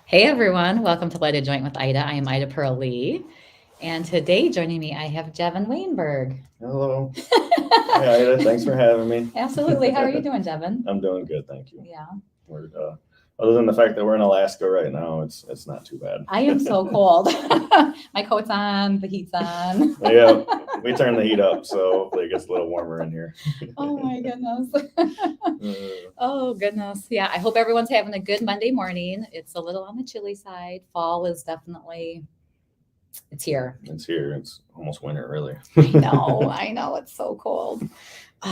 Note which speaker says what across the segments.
Speaker 1: Hey everyone, welcome to Light a Joint with Ida. I am Ida Pearl Lee. And today joining me, I have Jevin Weyenberg.
Speaker 2: Hello. Hi, Ida. Thanks for having me.
Speaker 1: Absolutely. How are you doing, Jevin?
Speaker 2: I'm doing good, thank you.
Speaker 1: Yeah.
Speaker 2: We're other than the fact that we're in Alaska right now, it's not too bad.
Speaker 1: I am so cold. My coat's on, the heat's on.
Speaker 2: Yeah, we turn the heat up, so hopefully it gets a little warmer in here.
Speaker 1: Oh my goodness. Oh goodness. Yeah, I hope everyone's having a good Monday morning. It's a little on the chilly side. Fall is definitely, it's here.
Speaker 2: It's here. It's almost winter, really.
Speaker 1: I know. It's so cold.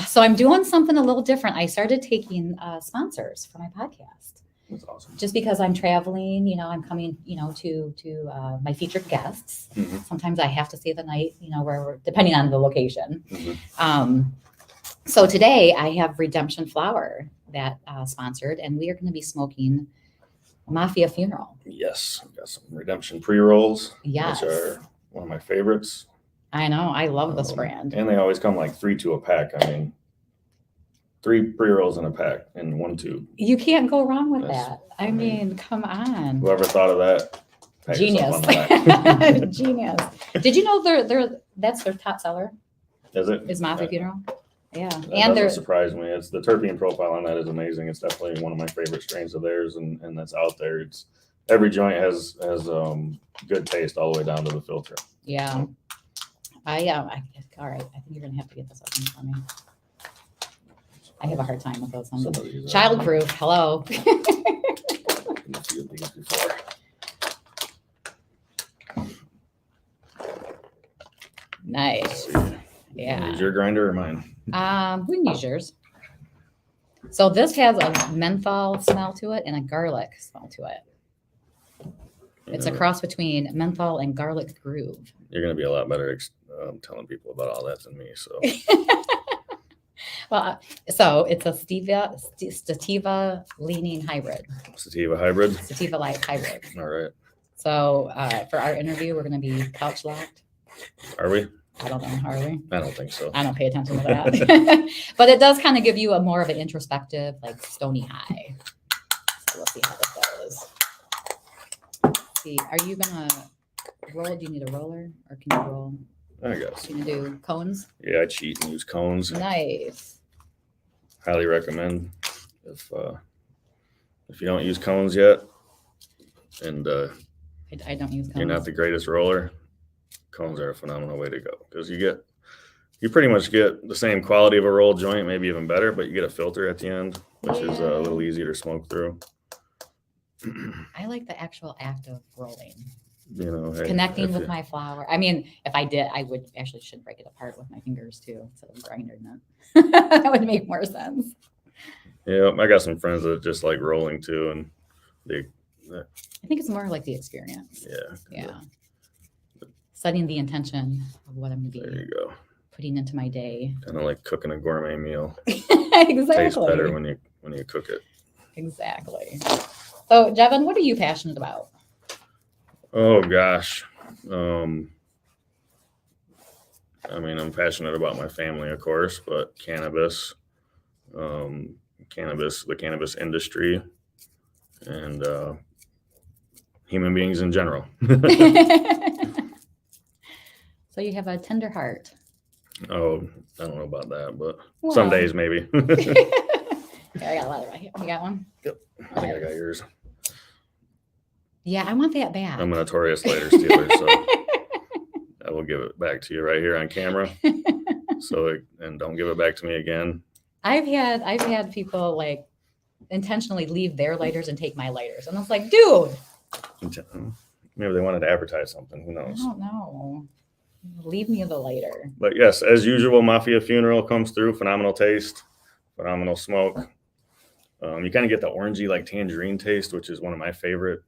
Speaker 1: So I'm doing something a little different. I started taking sponsors for my podcast.
Speaker 2: That's awesome.
Speaker 1: Just because I'm traveling, I'm coming, to my featured guests.
Speaker 2: Mm-hmm.
Speaker 1: Sometimes I have to stay the night, where depending on the location.
Speaker 2: Mm-hmm.
Speaker 1: So today I have Redemption Flower that sponsored, and we are going to be smoking Mafia Funeral.
Speaker 2: Yes, we got some Redemption pre-rolls.
Speaker 1: Yes.
Speaker 2: Which are one of my favorites.
Speaker 1: I know. I love this brand.
Speaker 2: And they always come like 3 to a pack. I mean, 3 pre-rolls in a pack in 1 tube.
Speaker 1: You can't go wrong with that. I mean, come on.
Speaker 2: Whoever thought of that.
Speaker 1: Genius. Genius. Did you know that's their top seller?
Speaker 2: Is it?
Speaker 1: Is Mafia Funeral? Yeah.
Speaker 2: That
Speaker 1: And
Speaker 2: doesn't surprise me. It's the terpene profile on that is amazing. It's definitely one of my favorite strains of theirs, and that's out there. It's every joint has good taste all the way down to the filter.
Speaker 1: Yeah. All right. I think you're gonna have to get this open for me. I have a hard time with those ones. Childproof. Hello. Nice. Yeah.
Speaker 2: Use your grinder or mine?
Speaker 1: We can use yours. So this has a menthol smell to it and a garlic smell to it. It's a cross between menthol and garlic groove.
Speaker 2: You're going to be a lot better telling people about all that than me. So,
Speaker 1: well, so it's a sativa leaning hybrid.
Speaker 2: Sativa hybrid.
Speaker 1: Sativa light hybrid.
Speaker 2: All right.
Speaker 1: So for our interview, we're going to be couch locked.
Speaker 2: Are we?
Speaker 1: I don't know. Are we?
Speaker 2: I don't think so.
Speaker 1: I don't pay attention to that. But it does kind of give you a more of an introspective, like stony high. So we'll see how this goes. Let's see, are you gonna roll? Do you need a roller, or can you roll?
Speaker 2: I guess.
Speaker 1: Can you do cones?
Speaker 2: Yeah, I cheat and use cones.
Speaker 1: Nice.
Speaker 2: Highly recommend if you don't use cones yet, and
Speaker 1: I don't use cones.
Speaker 2: You're not the greatest roller. Cones are a phenomenal way to go because you pretty much get the same quality of a roll joint, maybe even better, but you get a filter at the end, which is a little easier to smoke through.
Speaker 1: I like the actual act of rolling.
Speaker 2: Hey,
Speaker 1: connecting with my flower. I mean, if I did, I would actually should break it apart with my fingers too, instead of grinding it. That would make more sense.
Speaker 2: Yeah, I got some friends that just like rolling too, and
Speaker 1: I think it's more like the experience.
Speaker 2: Yeah.
Speaker 1: Setting the intention of what I'm going to be
Speaker 2: There you go.
Speaker 1: Putting into my day.
Speaker 2: Kind of like cooking a gourmet meal.
Speaker 1: Exactly.
Speaker 2: Tastes better when you cook it.
Speaker 1: Exactly. So, Jevin, what are you passionate about?
Speaker 2: Oh gosh. I'm passionate about my family, of course, but cannabis, the cannabis industry, and human beings in general.
Speaker 1: So you have a tender heart.
Speaker 2: Oh, I don't know about that, but some days maybe.
Speaker 1: Here, I got a lighter right here. You got one?
Speaker 2: Yep. I think I got yours.
Speaker 1: Yeah, I want that back.
Speaker 2: I'm a notorious lighter stealer, so I will give it back to you right here on camera. And don't give it back to me again.
Speaker 1: I've had people like intentionally leave their lighters and take my lighters, and I was like, dude.
Speaker 2: Maybe they wanted to advertise something. Who knows?
Speaker 1: I don't know. Leave me the lighter.
Speaker 2: But yes, as usual, Mafia Funeral comes through. Phenomenal taste, phenomenal smoke. You kind of get the orangey, like tangerine taste, which is one of my favorite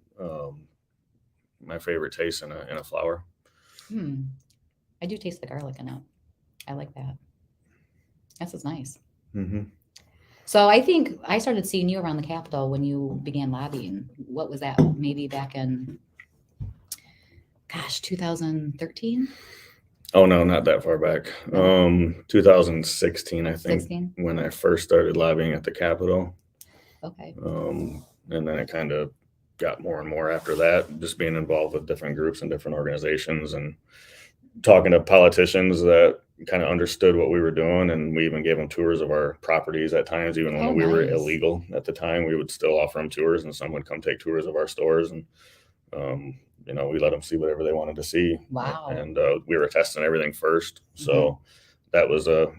Speaker 2: tastes in a flower.
Speaker 1: I do taste the garlic in it. I like that. This is nice.
Speaker 2: Mm-hmm.
Speaker 1: So I think I started seeing you around the Capitol when you began lobbying. What was that? Maybe back in, 2013?
Speaker 2: Oh no, not that far back. 2016, I think,
Speaker 1: 16?
Speaker 2: When I first started lobbying at the Capitol.
Speaker 1: Okay.
Speaker 2: And then it kind of got more and more after that, just being involved with different groups and different organizations and talking to politicians that kind of understood what we were doing. And we even gave them tours of our properties at times, even when we were illegal at the time. We would still offer them tours, and some would come take tours of our stores. And, we let them see whatever they wanted to see.
Speaker 1: Wow.
Speaker 2: And we were testing everything first. So that was a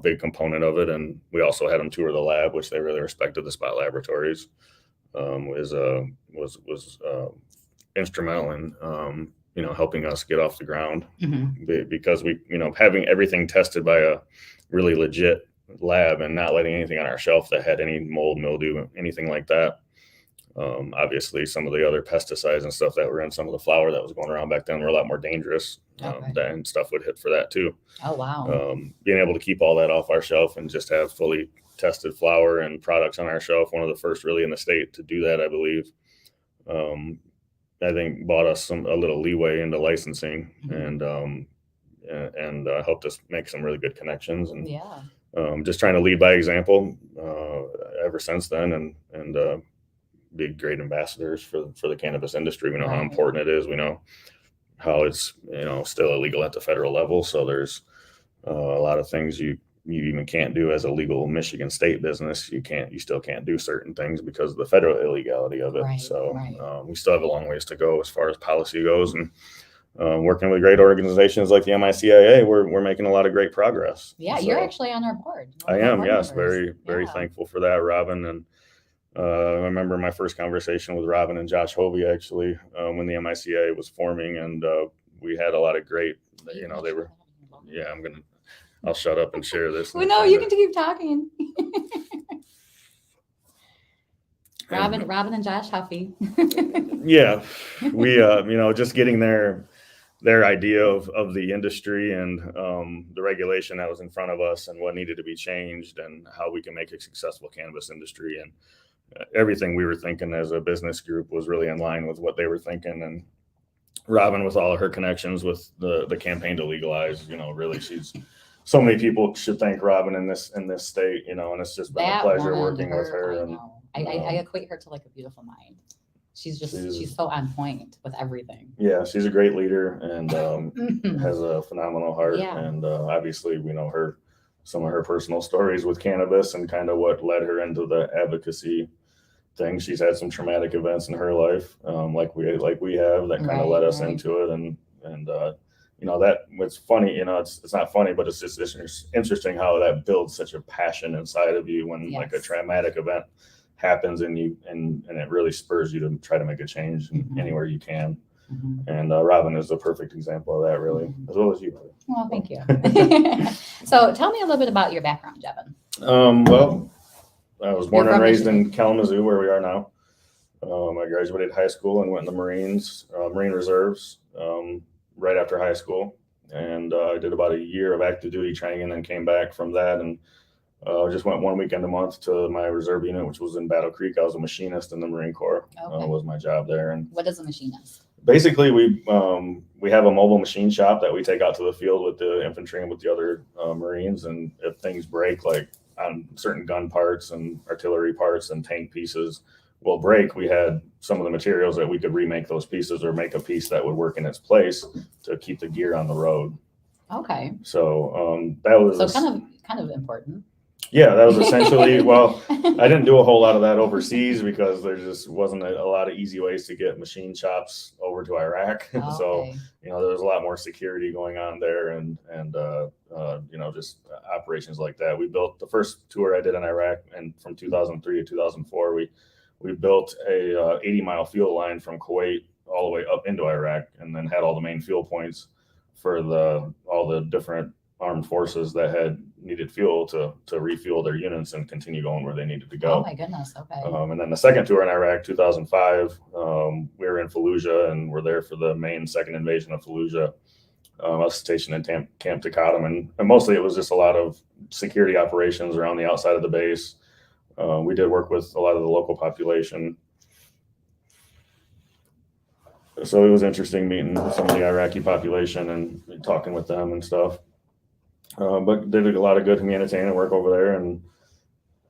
Speaker 2: big component of it. And we also had them tour the lab, which they really respected. The Spot Laboratories was instrumental in helping us get off the ground, because we, having everything tested by a really legit lab and not letting anything on our shelf that had any mold, mildew, anything like that. Obviously, some of the other pesticides and stuff that were in some of the flour that was going around back then were a lot more dangerous. And stuff would hit for that too.
Speaker 1: Oh, wow.
Speaker 2: Being able to keep all that off our shelf and just have fully tested flour and products on our shelf, one of the first really in the state to do that, I believe. I think bought us a little leeway into licensing and helped us make some really good connections, and just trying to lead by example ever since then, and be great ambassadors for the cannabis industry. We know how important it is. We know how it's still illegal at the federal level. So there's a lot of things you even can't do as a legal Michigan state business. You still can't do certain things because of the federal illegality of it. We still have a long ways to go as far as policy goes, and working with great organizations like the MICIA, we're making a lot of great progress.
Speaker 1: Yeah, so, you're actually on our board.
Speaker 2: I am, yes, very thankful for that, Robin. And I remember my first conversation with Robin and Josh Hovey, actually, when the MICA was forming, and we had a lot of great, they were, I'll shut up and share this.
Speaker 1: Well, no, you can keep talking. Robin and Josh Huffy. We, just getting their idea of the industry and the regulation that was in front of us and what needed to be changed and how we can make a successful cannabis industry. And everything we were thinking as a business group was really in line with what they were thinking. And Robin, with all of her connections with the campaign to legalize, really, so many people should thank Robin in this state, and it's just been a pleasure working with her. I equate her to like a beautiful mind. She's so on point with everything.
Speaker 2: Yeah, she's a great leader and has a phenomenal heart. And obviously, we know some of her personal stories with cannabis and kind of what led her into the advocacy thing. She's had some traumatic events in her life, like we have, that kind of led us into it. And that what's funny, it's not funny, but it's just interesting how that builds such a passion inside of you when like a traumatic event happens and it really spurs you to try to make a change anywhere you can. And Robin is the perfect example of that, really, as well as you.
Speaker 1: Well, thank you. So tell me a little bit about your background, Jevin.
Speaker 2: Well, I was born and raised in Kalamazoo, where we are now. I graduated high school and went in the Marine Reserves right after high school. And I did about a year of active duty training and then came back from that and just went 1 weekend a month to my reserve unit, which was in Battle Creek. I was a machinist in the Marine Corps. Was my job there. And
Speaker 1: what is a machinist?
Speaker 2: Basically, we have a mobile machine shop that we take out to the field with the infantry and with the other Marines. And if things break, like on certain gun parts and artillery parts and tank pieces will break, we had some of the materials that we could remake those pieces or make a piece that would work in its place to keep the gear on the road.
Speaker 1: Okay.
Speaker 2: So that was
Speaker 1: kind of important.
Speaker 2: Yeah, that was essentially, well, I didn't do a whole lot of that overseas because there just wasn't a lot of easy ways to get machine shops over to Iraq. So, there was a lot more security going on there and just operations like that. We built the first tour I did in Iraq, and from 2003 to 2004, we built a 80-mile fuel line from Kuwait all the way up into Iraq, and then had all the main fuel points for all the different armed forces that had needed fuel to refuel their units and continue going where they needed to go.
Speaker 1: Oh my goodness. Okay.
Speaker 2: And then the second tour in Iraq, 2005, we were in Fallujah and we're there for the main second invasion of Fallujah. I was stationed in Camp Takatum, and mostly it was just a lot of security operations around the outside of the base. We did work with a lot of the local population. So it was interesting meeting some of the Iraqi population and talking with them and stuff. But did a lot of good humanitarian work over there, and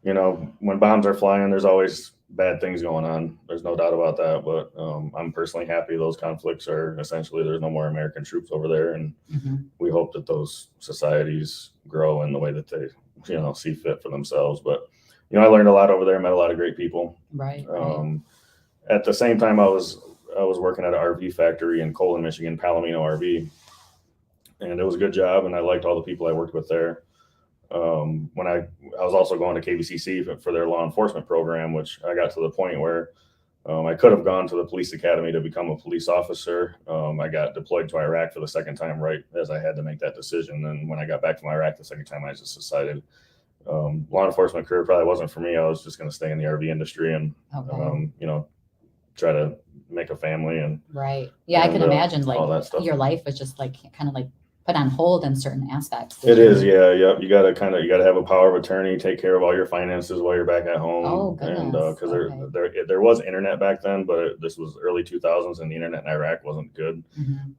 Speaker 2: you know, when bombs are flying, there's always bad things going on. There's no doubt about that. But I'm personally happy those conflicts are essentially, there's no more American troops over there. And we hope that those societies grow in the way that they, you know, see fit for themselves. But, you know, I learned a lot over there, met a lot of great people.
Speaker 1: Right.
Speaker 2: At the same time, I was working at an RV factory in Colon, Michigan, Palomino RV. And it was a good job. And I liked all the people I worked with there. When I was also going to KBCC for their law enforcement program, which I got to the point where I could have gone to the police academy to become a police officer. I got deployed to Iraq for the second time, right as I had to make that decision. And when I got back from Iraq the second time, I just decided law enforcement career probably wasn't for me. I was just going to stay in the RV industry and, you know, try to make a family. And
Speaker 1: right. Yeah, I can imagine
Speaker 2: all that stuff.
Speaker 1: Your life was just like kind of like put on hold in certain aspects.
Speaker 2: It is, yeah. You got to have a power of attorney, take care of all your finances while you're back at home.
Speaker 1: Oh, goodness.
Speaker 2: And because there was internet back then, but this was early 2000s, and the internet in Iraq wasn't good.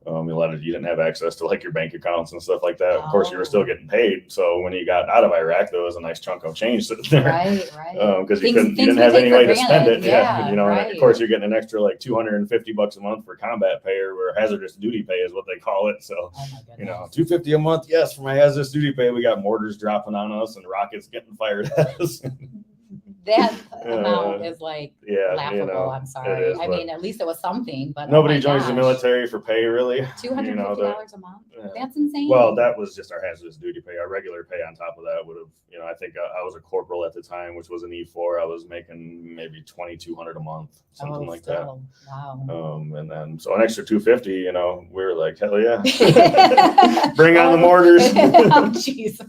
Speaker 2: You didn't have access to like your bank accounts and stuff like that. Of course, you were still getting paid. So when you got out of Iraq, there was a nice chunk of change sitting there.
Speaker 1: Right.
Speaker 2: Because you didn't have any way to spend it.
Speaker 1: Yeah,
Speaker 2: you know,
Speaker 1: right.
Speaker 2: and of course, you're getting an extra like $250 a month for combat pay or hazardous duty pay is what they call it. So, you know, $250 a month, yes, for my hazardous duty pay. We got mortars dropping on us and rockets getting fired at us.
Speaker 1: That amount is like laughable.
Speaker 2: You know,
Speaker 1: I'm sorry. I mean, at least it was something, but
Speaker 2: nobody joins the military for pay, really.
Speaker 1: $250 a month. That's insane.
Speaker 2: Well, that was just our hazardous duty pay. Our regular pay on top of that would have, you know, I think I was a corporal at the time, which was an E4. I was making maybe $2,200 a month, something like that.
Speaker 1: Wow.
Speaker 2: And then so an extra $250, you know, we were like, hell yeah, bring on the mortars.
Speaker 1: Oh, jeez.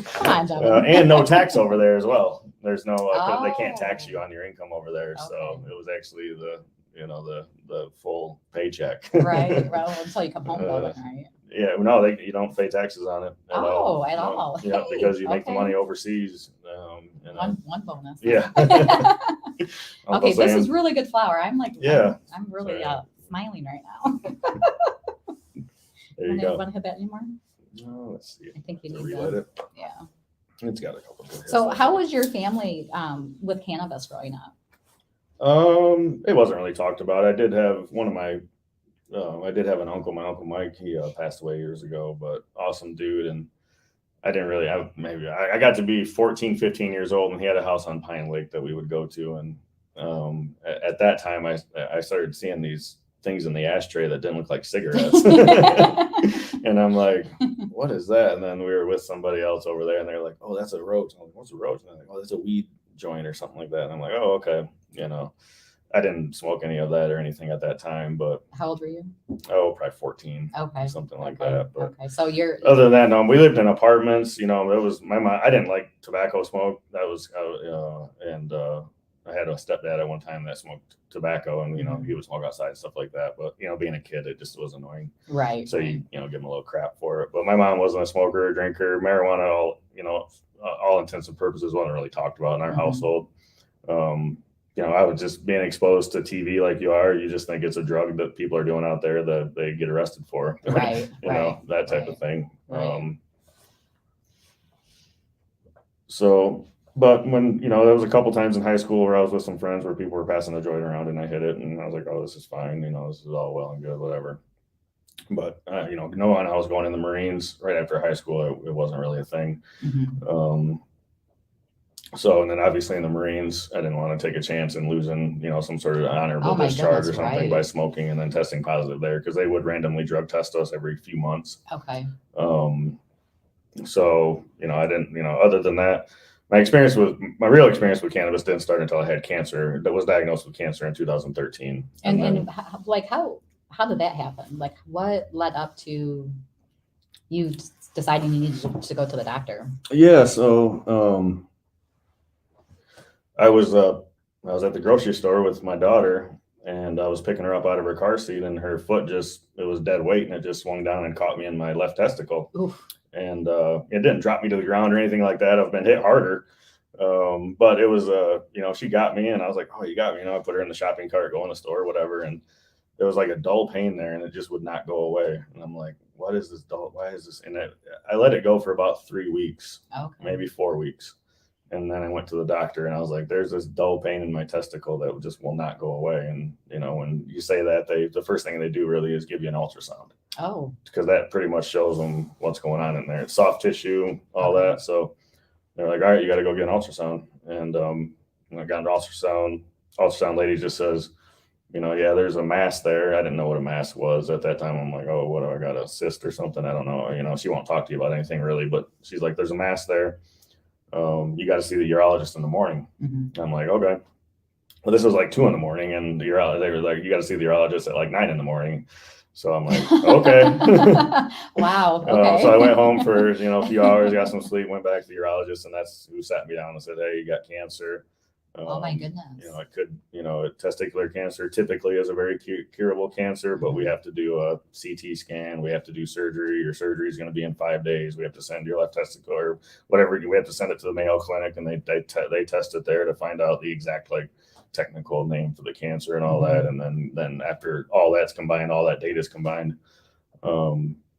Speaker 1: Come on, Jevin.
Speaker 2: And no tax over there as well. There's no, they can't tax you on your income over there. Okay. So it was actually the full paycheck.
Speaker 1: Right. Well, until you come home, right?
Speaker 2: Yeah. No, you don't pay taxes on it at all.
Speaker 1: At all.
Speaker 2: Yeah, because you make the money overseas. You know.
Speaker 1: One bonus.
Speaker 2: Yeah.
Speaker 1: Okay, this is really good flour. I'm like, I'm really smiling right now.
Speaker 2: There you go.
Speaker 1: Want to hit that anymore?
Speaker 2: No, let's see.
Speaker 1: I think you need
Speaker 2: relight it.
Speaker 1: Yeah.
Speaker 2: It's got a couple of
Speaker 1: So how was your family with cannabis growing up?
Speaker 2: It wasn't really talked about. I did have I did have an uncle, my Uncle Mike. He passed away years ago, but awesome dude. And I didn't really have, I got to be 14, 15 years old, and he had a house on Pine Lake that we would go to. And at that time, I started seeing these things in the ashtray that didn't look like cigarettes. And I'm like, what is that? And then we were with somebody else over there, and they're like, oh, that's a roach. I'm like, what's a roach? And they're like, oh, that's a weed joint or something like that. And I'm like, oh, okay. You know, I didn't smoke any of that or anything at that time, but
Speaker 1: how old were you?
Speaker 2: Oh, probably 14.
Speaker 1: Okay.
Speaker 2: Something like that. But
Speaker 1: so
Speaker 2: other than that, we lived in apartments, you know, it was my mom. I didn't like tobacco smoke. That was, I had a stepdad at one time that smoked tobacco, and, you know, he would smoke outside and stuff like that. But, you know, being a kid, it just was annoying.
Speaker 1: Right.
Speaker 2: So you give them a little crap for it. But my mom wasn't a smoker or drinker. Marijuana, all intents and purposes, wasn't really talked about in our household. You know, I was just being exposed to TV like you are. You just think it's a drug that people are doing out there that they get arrested for.
Speaker 1: Right.
Speaker 2: you know, that type of thing.
Speaker 1: Right.
Speaker 2: But when, you know, there was a couple times in high school where I was with some friends where people were passing a joint around and I hit it, and I was like, oh, this is fine. You know, this is all well and good, whatever. But, you know, knowing I was going in the Marines right after high school, it wasn't really a thing. So, and then obviously in the Marines, I didn't want to take a chance in losing, you know, some sort of honorable discharge or something by smoking and then testing positive there, because they would randomly drug test us every few months.
Speaker 1: Okay.
Speaker 2: So, you know, I didn't, you know, other than that, my real experience with cannabis didn't start until I had cancer. That was diagnosed with cancer in 2013.
Speaker 1: And like, how did that happen? Like, what led up to you deciding you needed to go to the doctor?
Speaker 2: Yeah. So, I was at the grocery store with my daughter, and I was picking her up out of her car seat, and her foot it was dead weight, and it just swung down and caught me in my left testicle.
Speaker 1: Oof.
Speaker 2: And it didn't drop me to the ground or anything like that. I've been hit harder. But it was, you know, she got me, and I was like, oh, you got me. You know, I put her in the shopping cart, go in the store, whatever. And there was like a dull pain there, and it just would not go away. And I'm like, what is this dull? Why is this? And I let it go for about 3 weeks, maybe 4 weeks. And then I went to the doctor and I was like, there's this dull pain in my testicle that just will not go away. And, you know, when you say that, the first thing they do really is give you an ultrasound.
Speaker 1: Oh.
Speaker 2: Because that pretty much shows them what's going on in there. It's soft tissue, all
Speaker 1: Okay.
Speaker 2: that. So they're like, all right, you got to go get an ultrasound. And I got an ultrasound. Ultrasound lady just says, you know, yeah, there's a mass there. I didn't know what a mass was at that time. I'm like, oh, what do I got, a cyst or something? I don't know. You know, she won't talk to you about anything really, but she's like, there's a mass there. You got to see the urologist in the morning.
Speaker 1: Mm-hmm.
Speaker 2: I'm like, okay. Well, this was like 2 a.m. and they were like, you got to see the urologist at like 9 a.m. So I'm like, okay.
Speaker 1: Wow. Okay.
Speaker 2: So I went home for, you know, a few hours, got some sleep, went back to the urologist, and that's who sat me down and said, hey, you got cancer.
Speaker 1: Oh my goodness.
Speaker 2: You know, it could, you know, testicular cancer typically is a very curable cancer, but we have to do a CT scan. We have to do surgery. Your surgery is going to be in 5 days. We have to send your left testicle or whatever. We have to send it to the Mayo Clinic, and they test it there to find out the exact like technical name for the cancer and all that. And then after all that's combined, all that data is combined,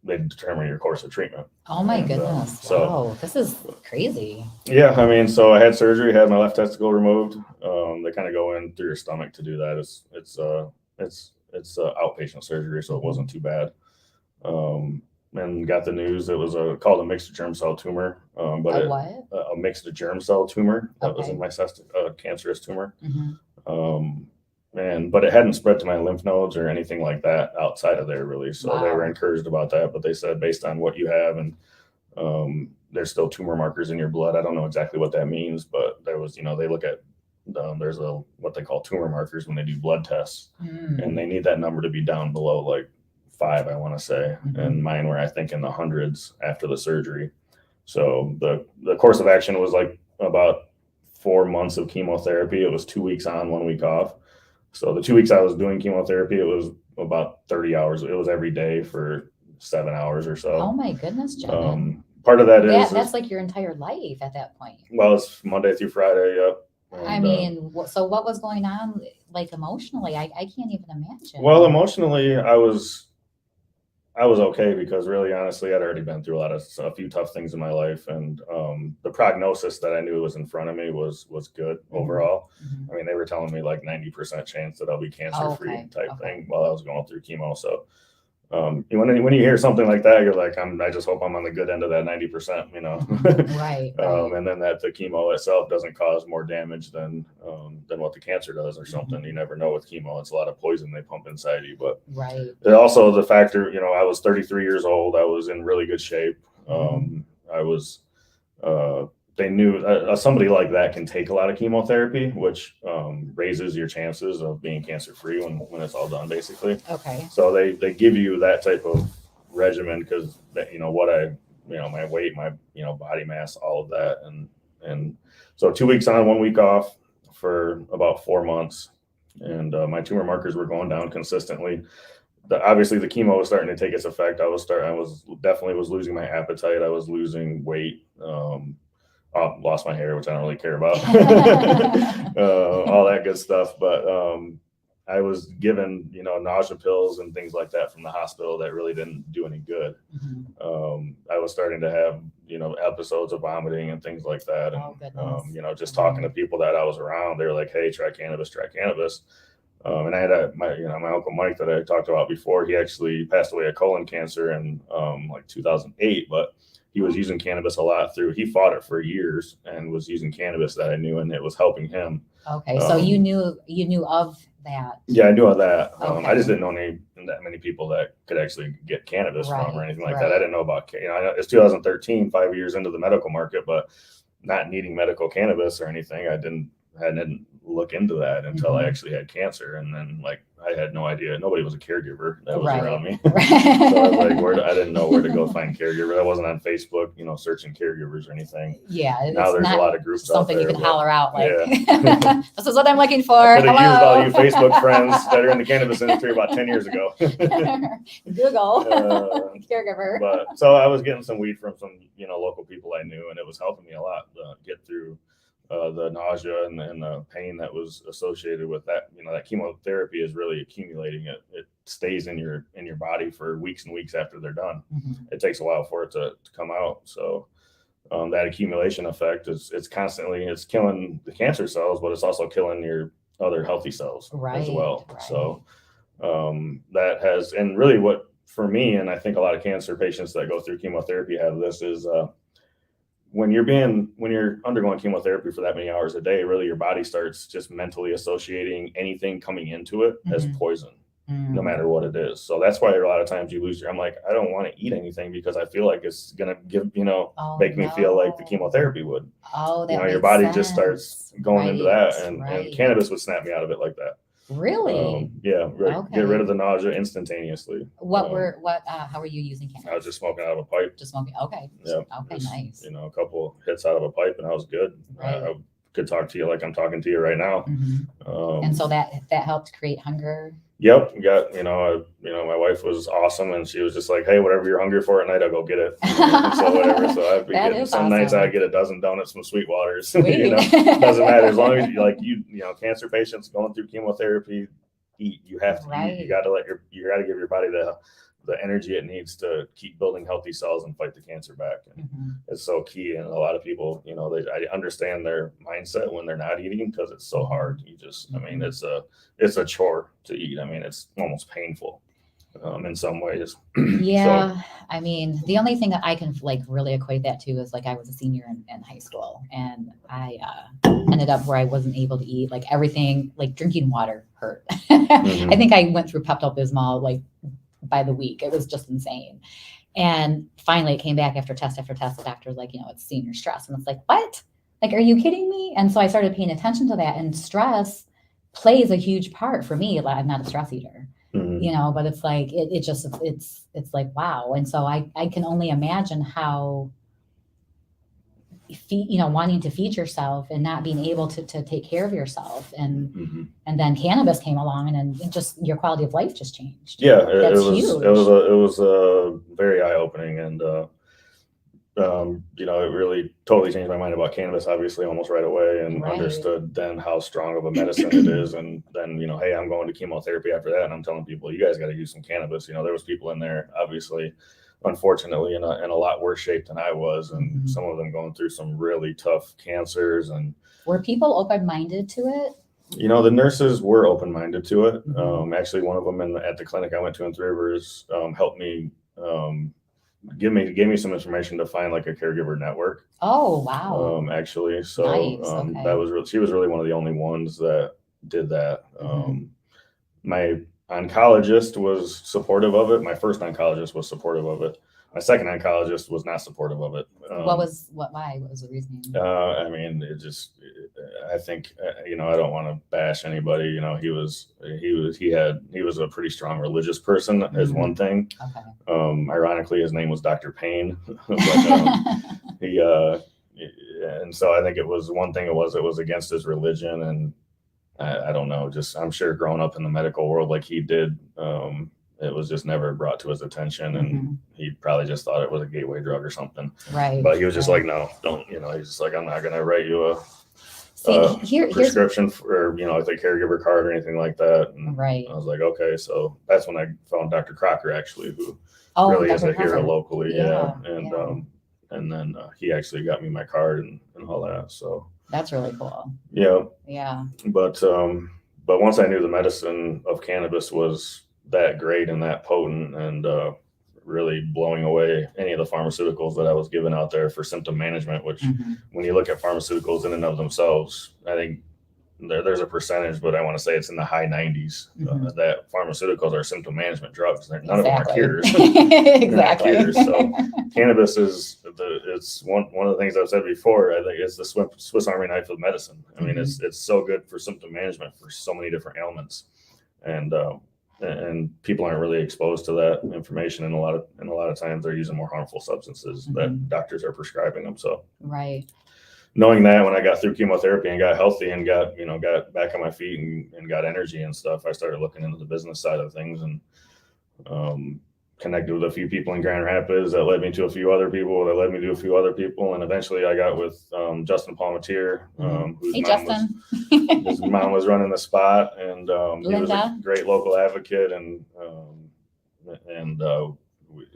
Speaker 2: they determine your course of treatment.
Speaker 1: Oh my goodness.
Speaker 2: So
Speaker 1: wow, this is crazy.
Speaker 2: Yeah, I mean, so I had surgery, had my left testicle removed. They kind of go in through your stomach to do that. It's outpatient surgery, so it wasn't too bad. And got the news it was called a mixed germ cell tumor. But a mixed germ cell tumor that was in my cancerous tumor. But it hadn't spread to my lymph nodes or anything like that outside of there really. So they were encouraged about that, but they said based on what you have and there's still tumor markers in your blood. I don't know exactly what that means, but there was, you know, they look at there's what they call tumor markers when they do blood tests, and they need that number to be down below like 5, I want to say, and mine were I think in the hundreds after the surgery. So the course of action was like about 4 months of chemotherapy. It was 2 weeks on, 1 week off. So the 2 weeks I was doing chemotherapy, it was about 30 hours. It was every day for 7 hours or so.
Speaker 1: Oh my goodness, Jevin.
Speaker 2: Part of
Speaker 1: that's like your entire life at that point.
Speaker 2: Well, it's Monday through Friday. Yep. And,
Speaker 1: I mean, so what was going on like emotionally? I can't even imagine.
Speaker 2: Well, emotionally, I was okay because really, honestly, I'd already been through a few tough things in my life, and the prognosis that I knew was in front of me was good overall. I mean, they were telling me like 90% chance that I'll be cancer free type thing while I was going through chemo. So when you hear something like that, you're like, I just hope I'm on the good end of that 90%, you know.
Speaker 1: Right.
Speaker 2: And then that the chemo itself doesn't cause more damage than what the cancer does or something. You never know with chemo. It's a lot of poison they pump inside you. But also the factor, you know, I was 33 years old. I was in really good shape. They knew somebody like that can take a lot of chemotherapy, which raises your chances of being cancer free when it's all done, basically.
Speaker 1: Okay.
Speaker 2: So they give you that type of regimen because you know what my weight, my body mass, all of that, and so 2 weeks on, 1 week off for about 4 months, and my tumor markers were going down consistently. Obviously the chemo was starting to take its effect. I was definitely losing my appetite. I was losing weight. Lost my hair, which I don't really care about. All that good stuff. But I was given, nausea pills and things like that from the hospital that really didn't do any good. I was starting to have, episodes of vomiting and things like that. And, just talking to people that I was around, they were like, hey, try cannabis. And I had my Uncle Mike that I talked about before. He actually passed away of colon cancer in like 2008, but he was using cannabis a lot he fought it for years and was using cannabis that I knew, and it was helping him.
Speaker 1: Okay. So you knew of that.
Speaker 2: Yeah, I knew of that. I just didn't know that many people that could actually get cannabis from or anything like that. I didn't know about, it's 2013, 5 years into the medical market, but not needing medical cannabis or anything. I didn't look into that until I actually had cancer. And then I had no idea. Nobody was a caregiver that was around me. So I was like, I didn't know where to go find caregiver. I wasn't on Facebook, searching caregivers or anything.
Speaker 1: Yeah.
Speaker 2: Now there's a lot of groups out there.
Speaker 1: Something you can holler out
Speaker 2: yeah.
Speaker 1: This is what I'm looking for.
Speaker 2: I could have used all you Facebook friends that are in the cannabis industry about 10 years ago.
Speaker 1: Google caregiver.
Speaker 2: But so I was getting some weed from some, local people I knew, and it was helping me a lot to get through the nausea and the pain that was associated with that. That chemotherapy is really accumulating. It stays in your body for weeks and weeks after they're done. It takes a while for it to come out. So that accumulation effect it's constantly, it's killing the cancer cells, but it's also killing your other healthy cells as well.
Speaker 1: Right.
Speaker 2: So that has, and really what for me, and I think a lot of cancer patients that go through chemotherapy have this, is when you're undergoing chemotherapy for that many hours a day, really your body starts just mentally associating anything coming into it as poison, no matter what it is. So that's why a lot of times you lose I'm like, I don't want to eat anything because I feel like it's going to give, make me feel like the chemotherapy would.
Speaker 1: Oh, that
Speaker 2: your body
Speaker 1: makes
Speaker 2: just
Speaker 1: sense.
Speaker 2: starts going into that, and
Speaker 1: Right.
Speaker 2: cannabis would snap me out of it like that.
Speaker 1: Really?
Speaker 2: Yeah,
Speaker 1: Okay.
Speaker 2: get rid of the nausea instantaneously.
Speaker 1: How were you using cannabis?
Speaker 2: I was just smoking out of a pipe.
Speaker 1: Just smoking. Okay.
Speaker 2: Yeah.
Speaker 1: Okay. Nice.
Speaker 2: A couple hits out of a pipe, and I was good.
Speaker 1: Right.
Speaker 2: I could talk to you like I'm talking to you right now.
Speaker 1: And so that helped create hunger.
Speaker 2: Yep. Got, my wife was awesome, and she was just like, hey, whatever you're hungry for at night, I'll go get it. So whatever. So I'd be getting, some nights I'd get a dozen donuts, some sweet waters. Doesn't matter. As long as cancer patients going through chemotherapy eat. You have to eat. You got to give your body the energy it needs to keep building healthy cells and fight the cancer back. And it's so key. And a lot of people, I understand their mindset when they're not eating, because it's so hard. It's a chore to eat. It's almost painful in some ways.
Speaker 1: Yeah. So, the only thing that I can really equate that to is I was a senior in high school, and I ended up where I wasn't able to eat everything, drinking water hurt. I think I went through Pepto-Bismol by the week. It was just insane. And finally it came back after test after test. The doctor was like, it's senior stress. And it's like, what? Are you kidding me? And so I started paying attention to that, and stress plays a huge part for me. I'm not a stress eater, but it's it's like, wow. And so I can only imagine how, wanting to feed yourself and not being able to take care of yourself. And then cannabis came along, and then just your quality of life just changed.
Speaker 2: Yeah.
Speaker 1: That's huge.
Speaker 2: It was very eye-opening, and it really totally changed my mind about cannabis, obviously, almost right away, and understood then how strong of a medicine it is. And then, hey, I'm going to chemotherapy after that, and I'm telling people, you guys got to use some cannabis. There was people in there, obviously, unfortunately, in a lot worse shape than I was, and some of them going through some really tough cancers. And
Speaker 1: were people open-minded to it?
Speaker 2: The nurses were open-minded to it. Actually, one of them at the clinic I went to in Three Rivers helped me, gave me some information to find a caregiver network.
Speaker 1: Oh, wow.
Speaker 2: Actually, so
Speaker 1: nice. Okay.
Speaker 2: she was really one of the only ones that did that. My oncologist was supportive of it. My first oncologist was supportive of it. My second oncologist was not supportive of it.
Speaker 1: Why? What was the reasoning?
Speaker 2: I think, I don't want to bash anybody. He was a pretty strong religious person, is one thing. Okay. Ironically, his name was Dr. Payne. But, and so I think it was one thing. It was against his religion, and I don't know. Just, I'm sure growing up in the medical world like he did, it was just never brought to his attention, and he probably just thought it was a gateway drug or something.
Speaker 1: Right.
Speaker 2: But he was just like, no, don't. He's just like, I'm not going to write you a prescription for, the caregiver card or anything like that. And I was like, okay. So that's when I found Dr. Crocker, actually, who really is a hero locally. Yeah. And then he actually got me my card and all that. So
Speaker 1: that's really cool.
Speaker 2: Yeah.
Speaker 1: Yeah.
Speaker 2: But once I knew the medicine of cannabis was that great and that potent, and really blowing away any of the pharmaceuticals that I was given out there for symptom management, which when you look at pharmaceuticals in and of themselves, I think there's a percentage, but I want to say it's in the high 90s that pharmaceuticals are symptom management drugs. None of them are cures.
Speaker 1: Exactly.
Speaker 2: Cures. So cannabis it's one of the things I've said before. I think it's the Swiss Army knife of medicine. It's so good for symptom management for so many different ailments, and people aren't really exposed to that information. And a lot of times they're using more harmful substances that doctors are prescribing them. So knowing that, when I got through chemotherapy and got healthy and got back on my feet and got energy and stuff, I started looking into the business side of things, and connected with a few people in Grand Rapids that led me to a few other people that led me to a few other people. And eventually I got with Justin Palmatier, whose mom was running the spot, and he was a great local advocate, and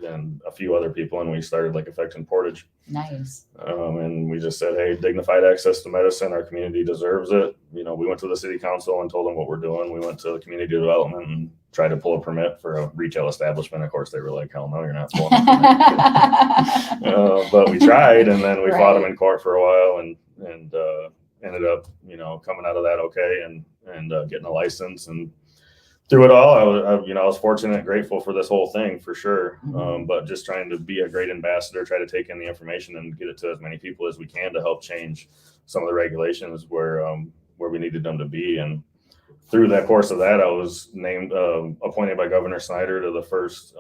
Speaker 2: and a few other people, and we started Lake Effect and Portage.
Speaker 1: Nice.
Speaker 2: And we just said, hey, dignified access to medicine, our community deserves it. We went to the city council and told them what we're doing. We went to the community development and tried to pull a permit for a retail establishment. Of course, they were like, hell no, you're not pulling a permit. But we tried, and then we fought them in court for a while, and ended up, coming out of that okay, and getting a license. And through it all, I was fortunate and grateful for this whole thing for sure. But just trying to be a great ambassador, try to take in the information and get it to as many people as we can to help change some of the regulations where we needed them to be. And through that course of that, I was appointed by Governor Snyder to the first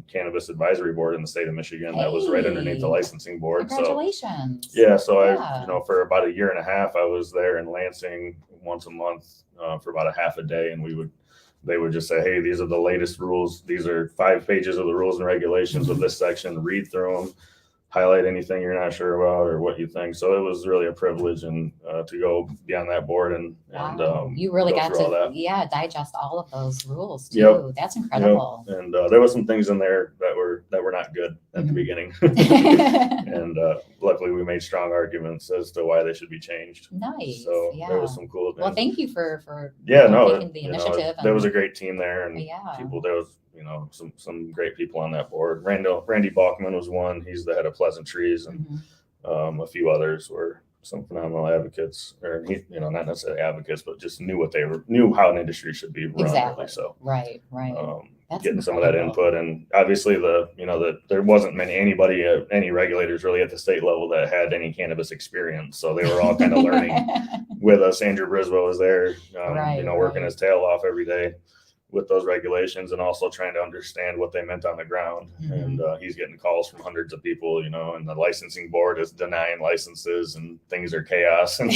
Speaker 2: cannabis advisory board in the state of Michigan. That was right underneath the licensing board.
Speaker 1: Congratulations.
Speaker 2: So I, for about a year and a half, I was there in Lansing once a month for about a half a day, and they would just say, hey, these are the latest rules. These are 5 pages of the rules and regulations of this section. Read through them, highlight anything you're not sure about or what you think. So it was really a privilege and to go be on that board and
Speaker 1: you really got to digest all of those rules too. Yep. That's incredible.
Speaker 2: Yep. And there was some things in there that were not good at the beginning. And luckily we made strong arguments as to why they should be changed.
Speaker 1: Nice.
Speaker 2: So there was some cool things.
Speaker 1: Well, thank you for taking the initiative.
Speaker 2: There was a great team there, and people. There was some great people on that board. Randy Bachman was one. He's the head of Pleasantries, and a few others were some phenomenal advocates, or not necessarily advocates, but just knew how an industry should be run.
Speaker 1: Exactly.
Speaker 2: Really. So
Speaker 1: right.
Speaker 2: That's getting some of that input, and obviously there wasn't any regulators really at the state level that had any cannabis experience, so they were all kind of learning with us. Andrew Briswell was there, working his tail off every day with those regulations, and also trying to understand what they meant on the ground. And he's getting calls from hundreds of people, and the licensing board is denying licenses, and things are chaos. And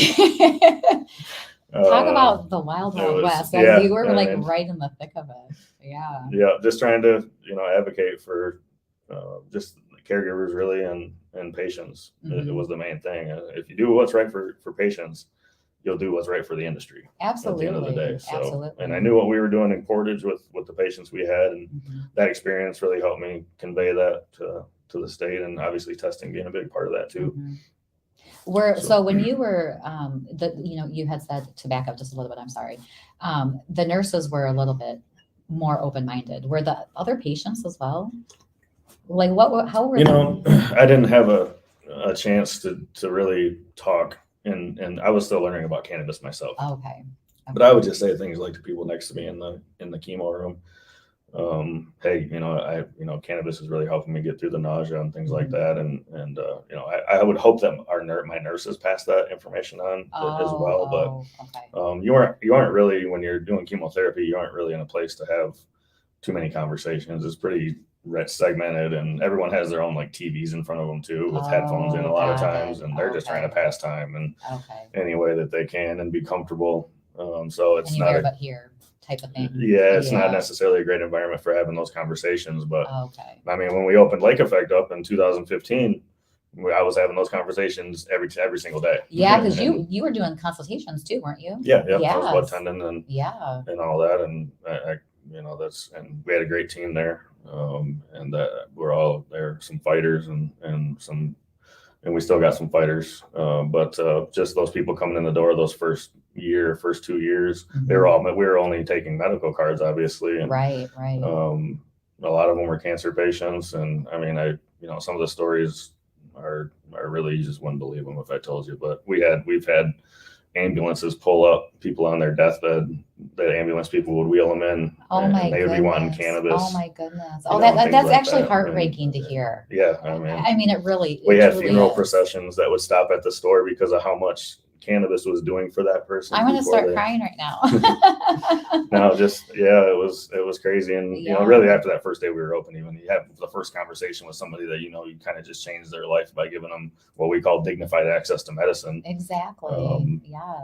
Speaker 1: talk about the wild west. You were right in the thick of it. Yeah,
Speaker 2: just trying to advocate for just caregivers really, and patients. It was the main thing. If you do what's right for patients, you'll do what's right for the industry.
Speaker 1: Absolutely.
Speaker 2: At the end of the day. So,
Speaker 1: absolutely.
Speaker 2: And I knew what we were doing in Portage with the patients we had, and that experience really helped me convey that to the state, and obviously testing being a big part of that too.
Speaker 1: So when you were, you had said, to back up just a little bit, I'm sorry, the nurses were a little bit more open-minded. Were the other patients as well? Like how were
Speaker 2: I didn't have a chance to really talk. And I was still learning about cannabis myself.
Speaker 1: Okay.
Speaker 2: But I would just say things like to people next to me in the chemo room, hey, cannabis is really helping me get through the nausea and things like that. And I would hope that my nurses pass that information on as well. But you aren't really, when you're doing chemotherapy, you aren't really in a place to have too many conversations. It's pretty segmented, and everyone has their own TVs in front of them too, with headphones in a lot of times, and they're just trying to pass time and any way that they can and be comfortable. So it's not
Speaker 1: but here type of thing.
Speaker 2: Yeah, it's not necessarily a great environment for having those conversations. But I mean, when we opened Lake Effect up in 2015, I was having those conversations every single day.
Speaker 1: Yeah, because you were doing consultations too, weren't you?
Speaker 2: Yeah. I was blood tending and all that, and and we had a great team there. And that we're all there, some fighters and we still got some fighters. But just those people coming in the door, those first 2 years, we were only taking medical cards, obviously. And,
Speaker 1: right.
Speaker 2: A lot of them were cancer patients. And I mean, some of the stories are really, you just wouldn't believe them if I told you, but we've had ambulances pull up people on their deathbed. The ambulance people would wheel them in, and they would be wanting cannabis.
Speaker 1: Oh my goodness! That's actually heartbreaking to hear.
Speaker 2: Yeah,
Speaker 1: I mean, it really.
Speaker 2: We had funeral processions that would stop at the store because of how much cannabis was doing for that person.
Speaker 1: I'm going to start crying right now.
Speaker 2: No, it was crazy. And, really after that first day we were open, even you have the first conversation with somebody that, you kind of just changed their life by giving them what we call dignified access to medicine.
Speaker 1: Exactly.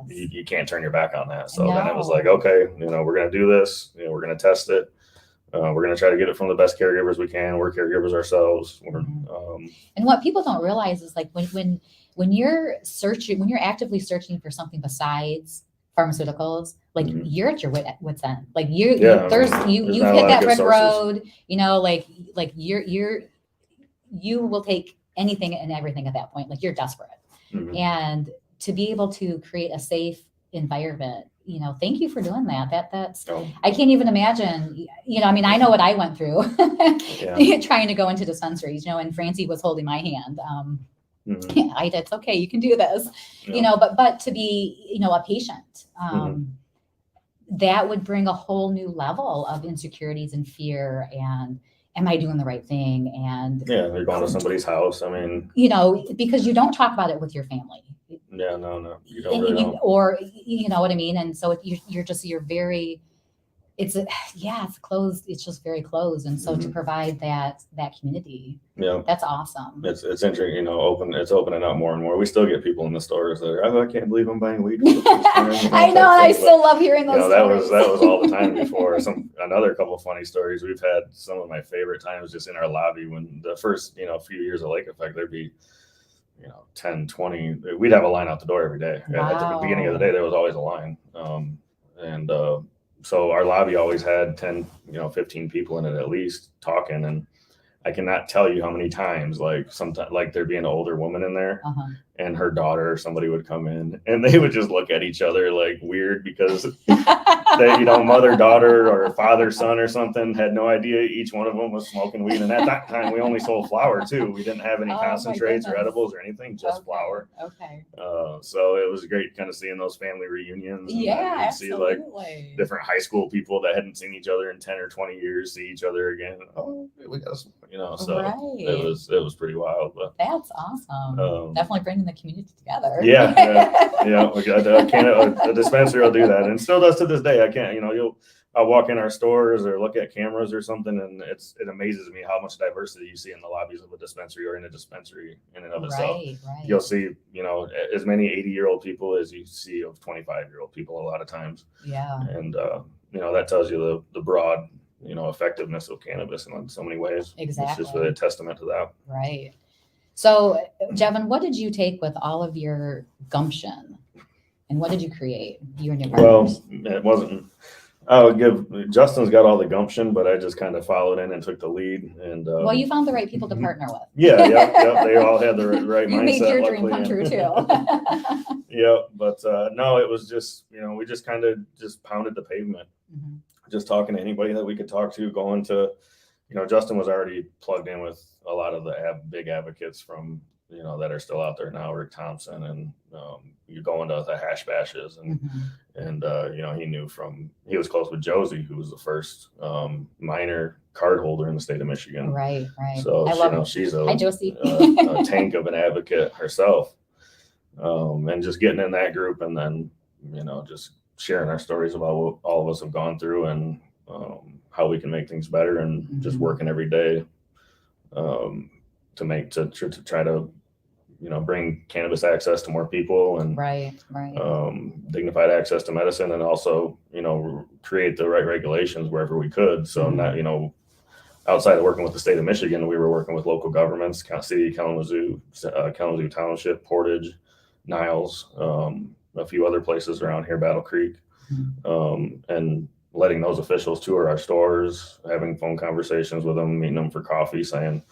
Speaker 2: You can't turn your back on that. So then it was like, okay, we're going to do this, we're going to test it. We're going to try to get it from the best caregivers we can. We're caregivers ourselves.
Speaker 1: And what people don't realize is when you're searching, when you're actively searching for something besides pharmaceuticals, like
Speaker 2: Mhm.
Speaker 1: you're at your wit's end. Like
Speaker 2: Yeah,
Speaker 1: you
Speaker 2: I
Speaker 1: there's
Speaker 2: mean,
Speaker 1: you
Speaker 2: there's
Speaker 1: you
Speaker 2: not a
Speaker 1: hit
Speaker 2: lot of
Speaker 1: that
Speaker 2: good
Speaker 1: brick
Speaker 2: sources.
Speaker 1: road, you know, like you will take anything and everything at that point. Like you're desperate.
Speaker 2: Mhm.
Speaker 1: And to be able to create a safe environment, you know, thank you for doing that. That's
Speaker 2: Oh,
Speaker 1: I can't even imagine, you know, I mean, I know what I went through
Speaker 2: yeah.
Speaker 1: trying to go into dispensaries, you know, and Francie was holding my hand.
Speaker 2: Mhm.
Speaker 1: It's okay, you can do this, you
Speaker 2: Yeah.
Speaker 1: know, but to be, you know, a patient,
Speaker 2: Mhm.
Speaker 1: that would bring a whole new level of insecurities and fear and am I doing the right thing? And
Speaker 2: Yeah, they're going to somebody's house. I mean,
Speaker 1: you know, because you don't talk about it with your family.
Speaker 2: yeah, no, you don't really know.
Speaker 1: Or you know what I mean? And so you're very, it's closed. It's just very closed. And so to
Speaker 2: Mhm.
Speaker 1: provide that community,
Speaker 2: Yeah,
Speaker 1: that's awesome.
Speaker 2: it's interesting, you know, it's opening up more and more. We still get people in the stores that are, oh, I can't believe I'm buying weed for the first time. You know,
Speaker 1: I know, and I still love hearing
Speaker 2: you
Speaker 1: those
Speaker 2: know, that
Speaker 1: stories.
Speaker 2: was all the time before. Another couple of funny stories. We've had some of my favorite times just in our lobby when the first, you know, few years of Lake Effect, there'd be, you know, 10, 20, we'd have a line out the door every day. At the beginning of the day, there was always a line. So our lobby always had 10, you know, 15 people in it at least talking. And I cannot tell you how many times, like sometimes, like there'd be an older woman in there and her daughter or somebody would come in and they would just look at each other like weird because they, you know, mother, daughter or father, son or something had no idea each one of them was smoking weed. And at that time, we only sold flower too. We didn't have any concentrates or edibles or anything, just flower.
Speaker 1: Okay.
Speaker 2: So it was great kind of seeing those family reunions. And
Speaker 1: Yeah,
Speaker 2: you'd see like different high school people that hadn't seen each other in 10 or 20 years see each other again. Oh, we got some, you know, so it was pretty wild. But
Speaker 1: that's awesome. Definitely bringing the community together.
Speaker 2: Yeah. We got a dispensary will do that, and still does to this day. I can't, you know, I'll walk in our stores or look at cameras or something, and it amazes me how much diversity you see in the lobbies of a dispensary or in a dispensary in and of itself.
Speaker 1: Right.
Speaker 2: You'll see, you know, as many 80-year-old people as you see of 25-year-old people a lot of times.
Speaker 1: Yeah.
Speaker 2: And you know, that tells you the broad, you know, effectiveness of cannabis in so many ways.
Speaker 1: Exactly.
Speaker 2: It's just really a testament to that.
Speaker 1: Right. So, Jevin, what did you take with all of your gumption, and what did you create? You and your partners.
Speaker 2: Well, it wasn't. I would give Justin's got all the gumption, but I just kind of followed in and took the lead. And
Speaker 1: well, you found the right people to partner with.
Speaker 2: Yeah. They all had the right mindset.
Speaker 1: You made your dream come true too.
Speaker 2: Yeah, but no, it was just, you know, we just kind of just pounded the pavement, just talking to anybody that we could talk to, going to, you know, Justin was already plugged in with a lot of the big advocates from, you know, that are still out there now, Rick Thompson, and you go into the hash bashes and you know, he was close with Josie, who was the first minor card holder in the state of Michigan.
Speaker 1: Right.
Speaker 2: So you know, she's a tank of an advocate herself, and just getting in that group, and then, you know, just sharing our stories about what all of us have gone through and how we can make things better, and just working every day to try to, you know, bring cannabis access to more people, and dignified access to medicine, and also, you know, create the right regulations wherever we could. So not, you know, outside of working with the state of Michigan, we were working with local governments, City, Kalamazoo Township, Portage, Niles, a few other places around here, Battle Creek, and letting those officials tour our stores, having phone conversations with them, meeting them for coffee, saying,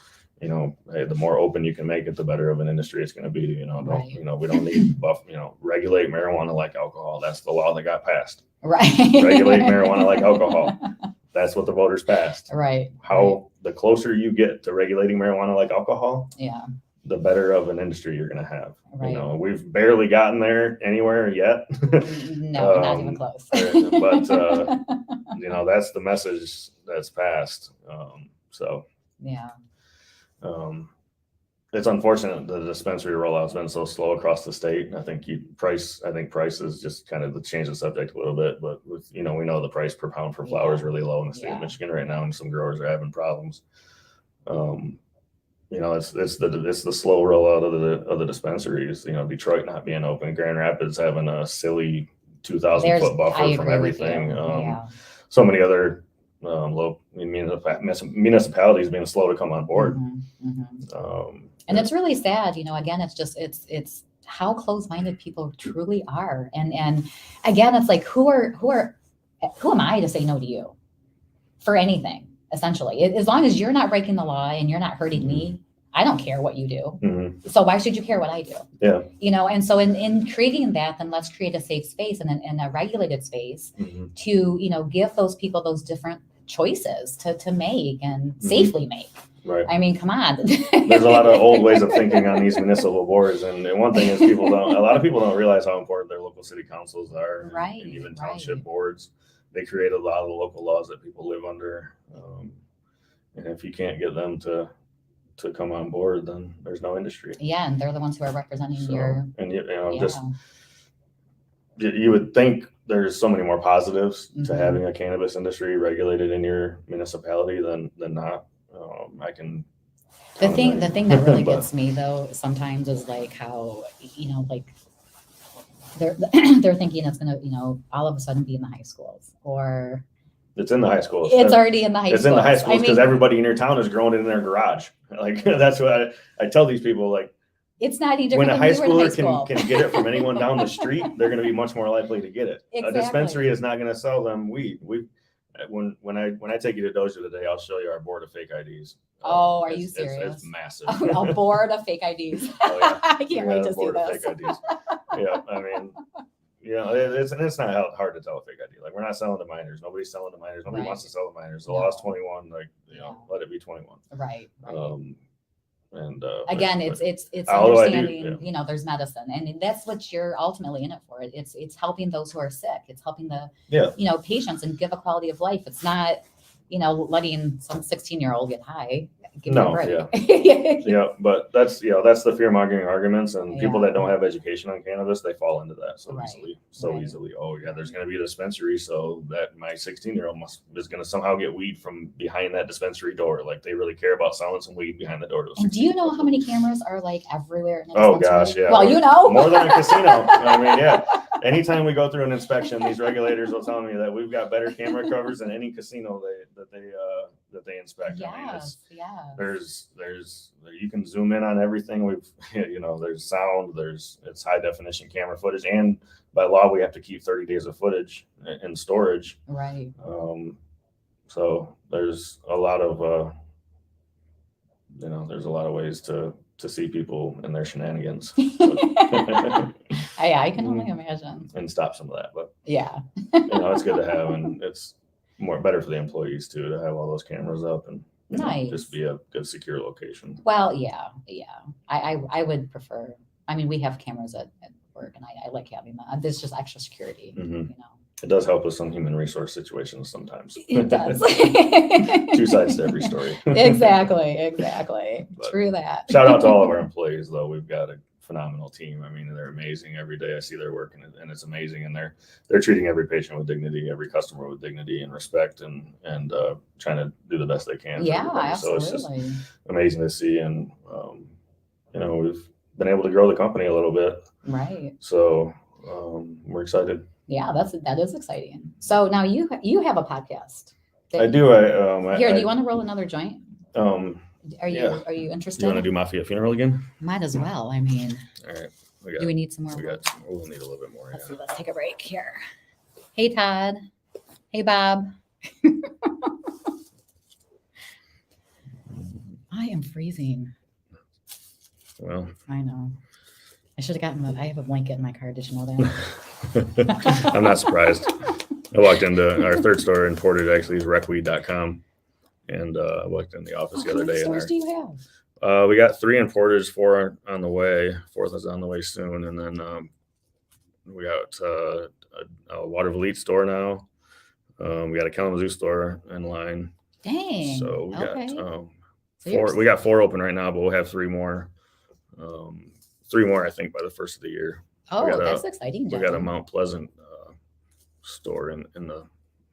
Speaker 2: you know, hey, the more open you can make it, the better of an industry it's going to be. You know, you know, we don't need you know, regulate marijuana like alcohol. That's the law that got passed. Regulate marijuana like alcohol. That's what the voters passed. The closer you get to regulating marijuana like alcohol, the better of an industry you're going to have. You know, we've barely gotten there anywhere yet.
Speaker 1: No, not even close.
Speaker 2: But you know, that's the message that's passed. It's unfortunate the dispensary rollout's been so slow across the state. I think price is just kind of to change the subject a little bit, but you know, we know the price per pound for flower is really low in the state of Michigan right now, and some growers are having problems. You know, it's the slow rollout of the dispensaries. You know, Detroit not being open, Grand Rapids having a silly 2,000 foot buffer from everything. So many other low municipalities being slow to come on board.
Speaker 1: And it's really sad, you know, again, it's how close-minded people truly are. And again, it's like, who am I to say no to you for anything, essentially? As long as you're not breaking the law and you're not hurting me, I don't care what you do.
Speaker 2: Mm-hmm.
Speaker 1: So why should you care what I do?
Speaker 2: Yeah.
Speaker 1: You know, and so in creating that, then let's create a safe space and a regulated space to, you know, give those people those different choices to make and safely make.
Speaker 2: Right.
Speaker 1: I mean, come on.
Speaker 2: There's a lot of old ways of thinking on these municipal boards. And one thing is a lot of people don't realize how important their local city councils are.
Speaker 1: Right.
Speaker 2: And even township boards. They create a lot of the local laws that people live under. And if you can't get them to come on board, then there's no industry.
Speaker 1: Yeah, and they're the ones who are representing your.
Speaker 2: And you know, just you would think there's so many more positives to having a cannabis industry regulated in your municipality than not. I can.
Speaker 1: The thing that really gets me though sometimes is like how, you know, like they're thinking it's gonna, you know, all of a sudden be in the high schools, or
Speaker 2: it's in the high schools.
Speaker 1: It's already in the high schools.
Speaker 2: It's in the high schools because everybody in your town is growing it in their garage. Like that's what I tell these people. Like,
Speaker 1: it's not any different.
Speaker 2: When a high schooler can get it from anyone down the street, they're going to be much more likely to get it.
Speaker 1: Exactly.
Speaker 2: A dispensary is not going to sell them weed. When I take you to Doja today, I'll show you our board of fake IDs.
Speaker 1: Oh, are you serious?
Speaker 2: It's massive.
Speaker 1: A board of fake IDs.
Speaker 2: Oh, yeah.
Speaker 1: I can't wait to see this.
Speaker 2: Fake IDs. Yeah, I mean, you know, it's not hard to tell a fake ID. Like, we're not selling to minors. Nobody's selling to minors. Nobody wants to sell to minors. The law is 21. Like, you know, let it be 21.
Speaker 1: Right.
Speaker 2: And
Speaker 1: again, it's understanding, you know, there's medicine, and that's what you're ultimately in it for. It's helping those who are sick. It's helping the you know, patients and give a quality of life. It's not, you know, letting some 16-year-old get high.
Speaker 2: Yeah, but that's the fear mongering arguments, and people that don't have education on cannabis, they fall into that easily. Oh yeah, there's going to be a dispensary, so that my 16-year-old is going to somehow get weed from behind that dispensary door. Like, they really care about selling some weed behind the door.
Speaker 1: And do you know how many cameras are like everywhere in a
Speaker 2: dispensary? Oh gosh, yeah.
Speaker 1: Well, you know,
Speaker 2: more than a casino. I mean, yeah. Anytime we go through an inspection, these regulators will tell me that we've got better camera covers than any casino that they inspect.
Speaker 1: Yes,
Speaker 2: There's you can zoom in on everything. You know, there's sound, it's high definition camera footage, and by law we have to keep 30 days of footage in storage.
Speaker 1: Right.
Speaker 2: So there's a lot of there's a lot of ways to see people and their shenanigans.
Speaker 1: I can only imagine.
Speaker 2: And stop some of that, but
Speaker 1: yeah,
Speaker 2: you know, it's good to have, and it's better for the employees too, to have all those cameras up and just be a good secure location.
Speaker 1: Well, yeah. I would prefer. I mean, we have cameras at work, and I like having that. There's just extra security. You know,
Speaker 2: it does help with some human resource situations sometimes.
Speaker 1: It does.
Speaker 2: 2 sides to every story.
Speaker 1: Exactly.
Speaker 2: But
Speaker 1: true that.
Speaker 2: Shout out to all of our employees, though. We've got a phenomenal team. I mean, they're amazing. Every day I see their work, and it's amazing. And they're treating every patient with dignity, every customer with dignity and respect, and trying to do the best they can.
Speaker 1: Yeah, absolutely.
Speaker 2: So it's just amazing to see. And you know, we've been able to grow the company a little bit.
Speaker 1: Right.
Speaker 2: So we're excited.
Speaker 1: Yeah, that is exciting. So now you have a podcast.
Speaker 2: I do.
Speaker 1: Do you want to roll another joint? Are you interested?
Speaker 2: Do you want to do Mafia Funeral again?
Speaker 1: Might as well. I mean,
Speaker 2: all right.
Speaker 1: Do we need some more?
Speaker 2: We'll need a little bit more.
Speaker 1: Let's see. Let's take a break here. Hey, Todd. Hey, Bob. I am freezing.
Speaker 2: Well,
Speaker 1: I know. I should have gotten I have a blanket in my car. Did you know that?
Speaker 2: I'm not surprised. I walked into our third store in Portage, actually, is recweed.com. And I walked in the office the other day.
Speaker 1: How many stores do you have?
Speaker 2: We got 3 in Portage, 4 on the way. 4th is on the way soon. And then we got a Waterville Elite store now. We got a Kalamazoo store in line.
Speaker 1: Dang.
Speaker 2: So we got 4. We got 4 open right now, but we'll have 3 more. 3 more, I think, by the first of the year.
Speaker 1: Oh, that's exciting.
Speaker 2: We got a Mount Pleasant store in the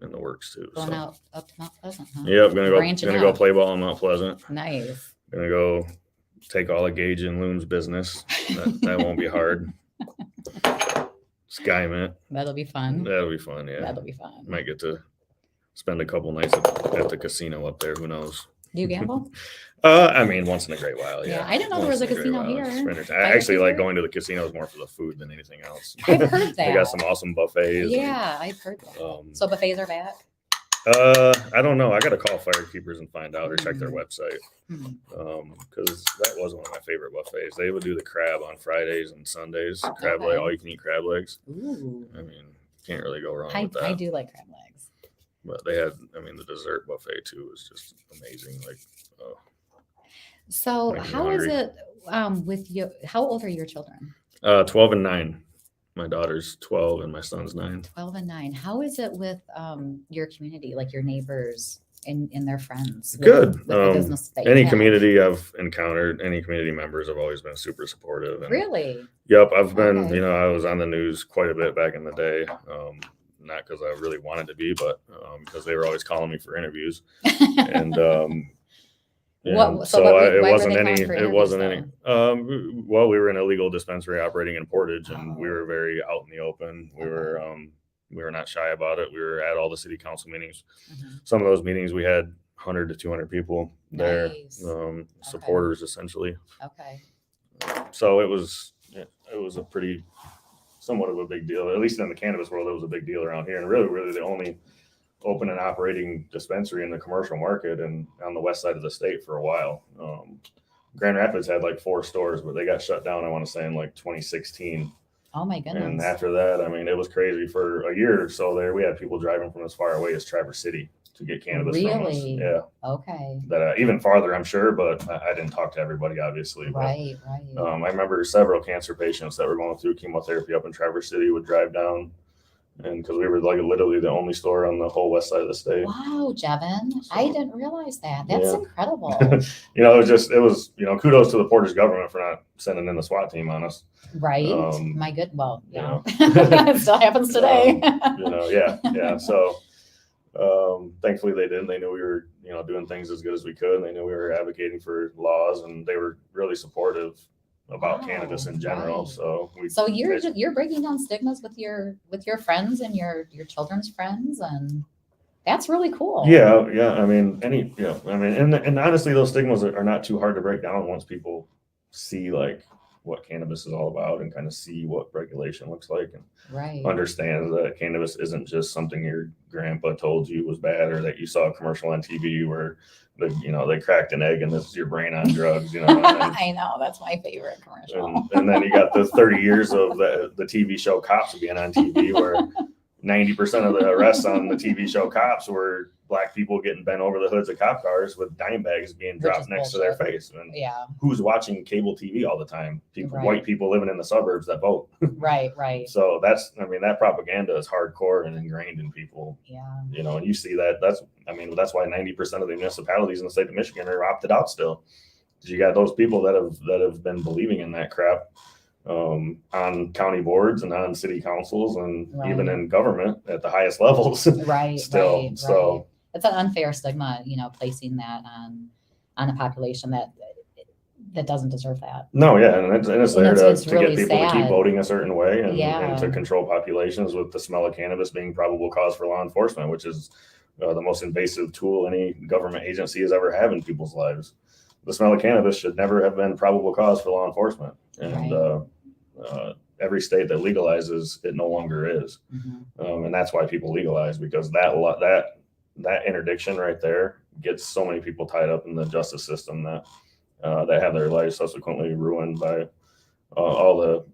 Speaker 2: works too.
Speaker 1: Going out up to Mount Pleasant, huh?
Speaker 2: Yep, gonna go play ball in Mount Pleasant.
Speaker 1: Nice.
Speaker 2: Gonna go take all of Gage and Loon's business. That won't be hard. Sky Mint.
Speaker 1: That'll be fun.
Speaker 2: That'll be fun. Yeah.
Speaker 1: That'll be fun.
Speaker 2: Might get to spend a couple nights at the casino up there. Who knows?
Speaker 1: Do you gamble?
Speaker 2: I mean, once in a great while. Yeah.
Speaker 1: I didn't know there was a casino here.
Speaker 2: I actually like going to the casinos more for the food than anything else.
Speaker 1: I've heard
Speaker 2: They
Speaker 1: that.
Speaker 2: got some awesome buffets.
Speaker 1: Yeah, I've heard that. So buffets are back?
Speaker 2: I don't know. I got to call Firekeepers and find out or check their website. Because that was one of my favorite buffets. They would do the crab on Fridays and Sundays. Crab leg, all you can eat crab legs.
Speaker 1: Ooh.
Speaker 2: I mean, can't really go wrong with that.
Speaker 1: I do like crab legs.
Speaker 2: But they had, I mean, the dessert buffet too was just amazing. Like,
Speaker 1: so how is it with you? How old are your children?
Speaker 2: 12 and 9. My daughter's 12 and my son's 9.
Speaker 1: 12 and 9. How is it with your community, like your neighbors and their friends?
Speaker 2: Good.
Speaker 1: With the business that
Speaker 2: any
Speaker 1: you have?
Speaker 2: community I've encountered, any community members have always been super supportive. And,
Speaker 1: Really?
Speaker 2: Yep. I've been,
Speaker 1: Okay.
Speaker 2: I was on the news quite a bit back in the day. Not because I really wanted to be, but because they were always calling me for interviews. And it wasn't any. Well, we were an illegal dispensary operating in Portage, and we were very out in the open. We were not shy about it. We were at all the city council meetings. Some of those meetings we had 100 to 200 people there, supporters essentially.
Speaker 1: Okay.
Speaker 2: So it was a pretty somewhat of a big deal, at least in the cannabis world. It was a big deal around here, and really the only open and operating dispensary in the commercial market and on the west side of the state for a while. Grand Rapids had like 4 stores, but they got shut down, I want to say, in like 2016.
Speaker 1: Oh my goodness.
Speaker 2: And after that, I mean, it was crazy for a year or so there. We had people driving from as far away as Traverse City to get cannabis from us. Yeah.
Speaker 1: Okay.
Speaker 2: That even farther, I'm sure, but I didn't talk to everybody, obviously.
Speaker 1: Right.
Speaker 2: I remember several cancer patients that were going through chemotherapy up in Traverse City would drive down. And because we were like literally the only store on the whole west side of the state.
Speaker 1: Wow, Jevin. So, I didn't realize that. That's incredible.
Speaker 2: It was kudos to the Portage government for not sending in the SWAT team on us.
Speaker 1: Right. My good. Well, yeah. It still happens today.
Speaker 2: Yeah. So thankfully they didn't. They knew we were, doing things as good as we could. And they knew we were advocating for laws, and they were really supportive about cannabis in general.
Speaker 1: Right. So you're breaking down stigmas with your friends and your children's friends, and that's really cool.
Speaker 2: Yeah. I mean, and honestly, those stigmas are not too hard to break down once people see like what cannabis is all about and kind of see what regulation looks like, and understand that cannabis isn't just something your grandpa told you was bad, or that you saw a commercial on TV where they cracked an egg and this is your brain on drugs.
Speaker 1: I know, that's my favorite commercial.
Speaker 2: And then you got the 30 years of the TV show Cops being on TV, where 90% of the arrests on the TV show Cops were black people getting bent over the hoods of cop cars with dime bags being dropped next to their face. And who's watching cable TV all the time? White people living in the suburbs that vote.
Speaker 1: Right.
Speaker 2: So that propaganda is hardcore and ingrained in people.
Speaker 1: Yeah.
Speaker 2: And you see that. That's why 90% of the municipalities in the state of Michigan are opted out still. Because you got those people that have been believing in that crap. On county boards and on city councils and even in government at the highest levels. Still. So
Speaker 1: it's an unfair stigma, placing that on a population that doesn't deserve that.
Speaker 2: No, yeah, and it's there to
Speaker 1: really
Speaker 2: get people
Speaker 1: sad.
Speaker 2: to keep voting a certain way and to control populations, with the smell of cannabis being probable cause for law enforcement, which is the most invasive tool any government agency has ever had in people's lives. The smell of cannabis should never have been probable cause for law enforcement. And every state that legalizes it no longer is. And that's why people legalize, because that interdiction right there gets so many people tied up in the justice system that have their lives subsequently ruined by all the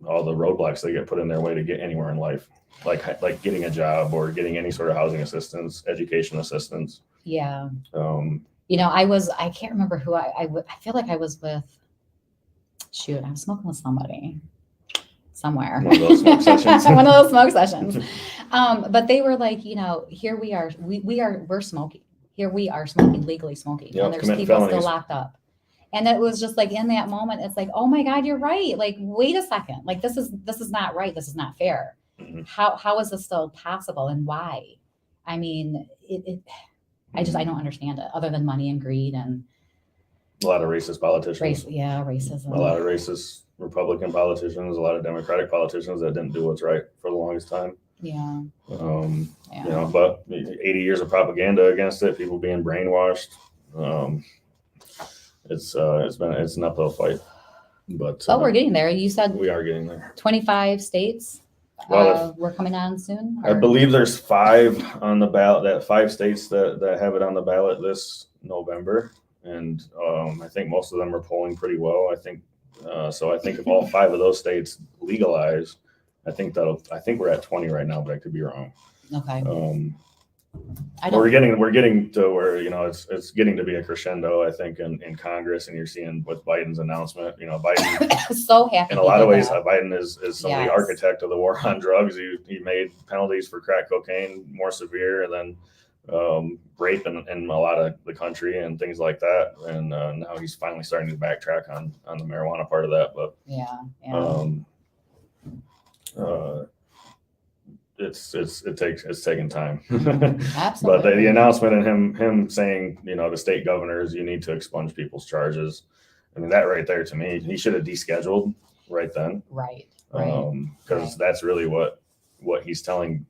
Speaker 2: roadblocks they get put in their way to get anywhere in life, like getting a job or getting any sort of housing assistance, education assistance.
Speaker 1: Yeah. I can't remember who I feel like I was with. Shoot, I was smoking with somebody somewhere.
Speaker 2: One of those smoke sessions.
Speaker 1: One of those smoke sessions. But they were like, here we are, we're smoking. Here we are smoking, legally smoking. And there's people still locked up. And it was just like, in that moment, it's like, oh my God, you're right. Like, wait a second. Like, this is not right. This is not fair. How is this still possible, and why? I mean, I don't understand it, other than money and greed and
Speaker 2: a lot of racist politicians.
Speaker 1: Racism.
Speaker 2: A lot of racist Republican politicians, a lot of Democratic politicians that didn't do what's right for the longest time.
Speaker 1: Yeah.
Speaker 2: But 80 years of propaganda against it, people being brainwashed, It's an uphill fight, but
Speaker 1: we're getting there. You said
Speaker 2: we are getting there.
Speaker 1: 25 states.
Speaker 2: Well,
Speaker 1: We're coming on soon.
Speaker 2: I believe there's 5 on the ballot. That 5 states that have it on the ballot this November, and I think most of them are polling pretty well. I think so. I think if all 5 of those states legalize, I think we're at 20 right now, but I could be wrong.
Speaker 1: Okay.
Speaker 2: We're getting to where it's getting to be a crescendo. I think in Congress, and you're seeing with Biden's announcement. Biden
Speaker 1: so happy.
Speaker 2: In a lot of ways, Biden is some of the
Speaker 1: Yes.
Speaker 2: architect of the war on drugs. He made penalties for crack cocaine more severe than rape in a lot of the country and things like that. And now he's finally starting to backtrack on the marijuana part of that. But it's taking time.
Speaker 1: Absolutely.
Speaker 2: But the announcement and him saying, the state governors, you need to expunge people's charges. I mean, that right there, to me, he should have descheduled right then.
Speaker 1: Right.
Speaker 2: Because that's really what he's telling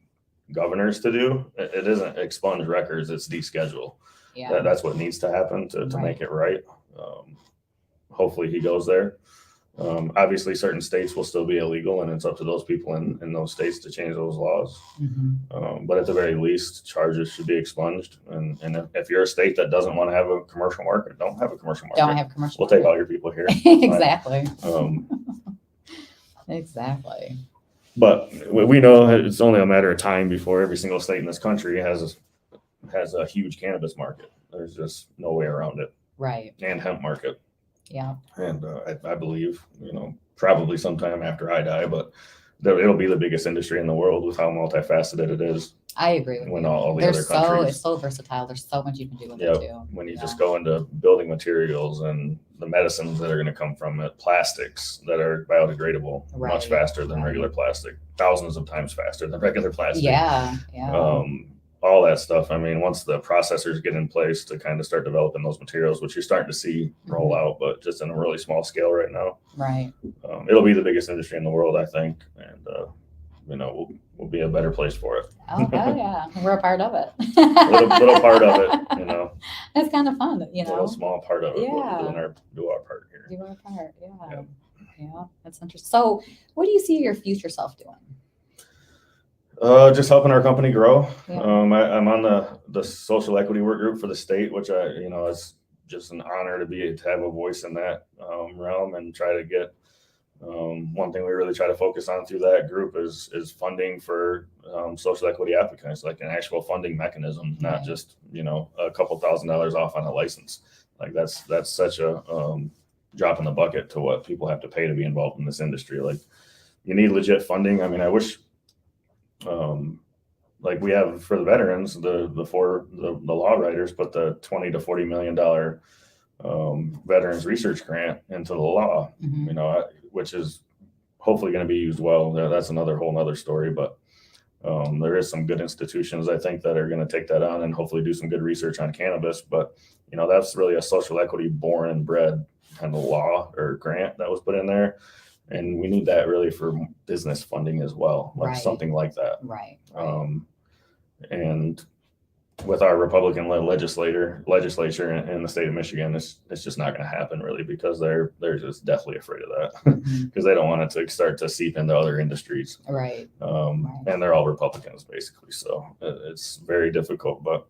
Speaker 2: governors to do. It isn't expunge records, it's deschedule.
Speaker 1: Yeah.
Speaker 2: That's what needs to happen to make it right. Hopefully he goes there. Obviously, certain states will still be illegal, and it's up to those people in those states to change those laws.
Speaker 1: Mm-hmm.
Speaker 2: But at the very least, charges should be expunged. And if you're a state that doesn't want to have a commercial market, don't have a commercial market.
Speaker 1: Don't have commercial.
Speaker 2: We'll take all your people here.
Speaker 1: Exactly.
Speaker 2: Exactly. But we know it's only a matter of time before every single state in this country has a huge cannabis market. There's just no way around it.
Speaker 1: Right.
Speaker 2: And hemp market.
Speaker 1: Yeah.
Speaker 2: And I believe, probably sometime after I die, but it'll be the biggest industry in the world with how multifaceted it is.
Speaker 1: I agree with
Speaker 2: when
Speaker 1: you.
Speaker 2: all the other countries.
Speaker 1: It's so versatile. There's so much you can do with it too.
Speaker 2: When you just go into building materials and the medicines that are going to come from it, plastics that are biodegradable much faster than regular plastic, thousands of times faster than regular plastic.
Speaker 1: Yeah.
Speaker 2: All that stuff. I mean, once the processors get in place to kind of start developing those materials, which you're starting to see roll out, but just in a really small scale right now.
Speaker 1: Right.
Speaker 2: It'll be the biggest industry in the world, I think, and we'll be a better place for it.
Speaker 1: Oh yeah, we're a part of it.
Speaker 2: little part of it,
Speaker 1: It's kind of fun,
Speaker 2: A little small part of it.
Speaker 1: Yeah.
Speaker 2: Do our part here.
Speaker 1: Do our part. Yeah. That's interesting. So, what do you see your future self doing?
Speaker 2: Just helping our company grow.
Speaker 1: Yeah.
Speaker 2: I'm on the social equity work group for the state, which it's just an honor to have a voice in that realm and try to get. One thing we really try to focus on through that group is funding for social equity applicants, like an actual funding mechanism, not just a couple $1,000s off on a license. Like that's such a drop in the bucket to what people have to pay to be involved in this industry. Like you need legit funding. I mean, I wish. Like we have for the veterans, the law writers put the $20 to $40 million veterans research grant into the law, which is hopefully going to be used well. That's whole nother story, but there is some good institutions I think that are going to take that on and hopefully do some good research on cannabis. But that's really a social equity born and bred kind of law or grant that was put in there. And we need that really for business funding as well, like something like that.
Speaker 1: Right.
Speaker 2: And with our Republican legislature in the state of Michigan, it's just not going to happen really because they're just deathly afraid of that because they don't want it to start to seep into other industries.
Speaker 1: Right.
Speaker 2: And they're all Republicans basically, so it's very difficult. But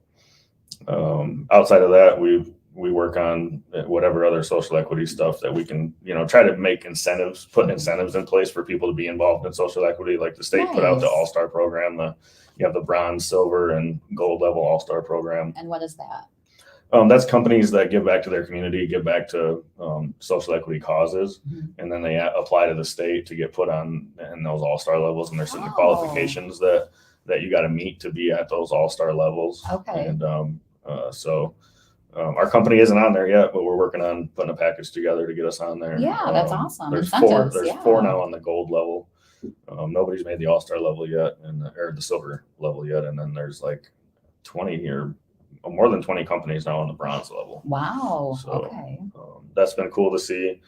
Speaker 2: outside of that, we work on whatever other social equity stuff that we can, try to make incentives, put incentives in place for people to be involved in social equity. Like the state put out the All-Star program. You have the bronze, silver, and gold level All-Star program.
Speaker 1: And what is that?
Speaker 2: That's companies that give back to their community, give back to social equity causes, and then they apply to the state to get put on in those All-Star levels. And there's certain qualifications that you got to meet to be at those All-Star levels.
Speaker 1: Okay.
Speaker 2: And so our company isn't on there yet, but we're working on putting a package together to get us on there.
Speaker 1: Yeah, that's awesome.
Speaker 2: There's four now on the gold level. Nobody's made the All-Star level yet, or the silver level yet, and then there's like 20 or more than 20 companies now on the bronze level.
Speaker 1: Wow.
Speaker 2: So,
Speaker 1: okay.
Speaker 2: That's been cool to see.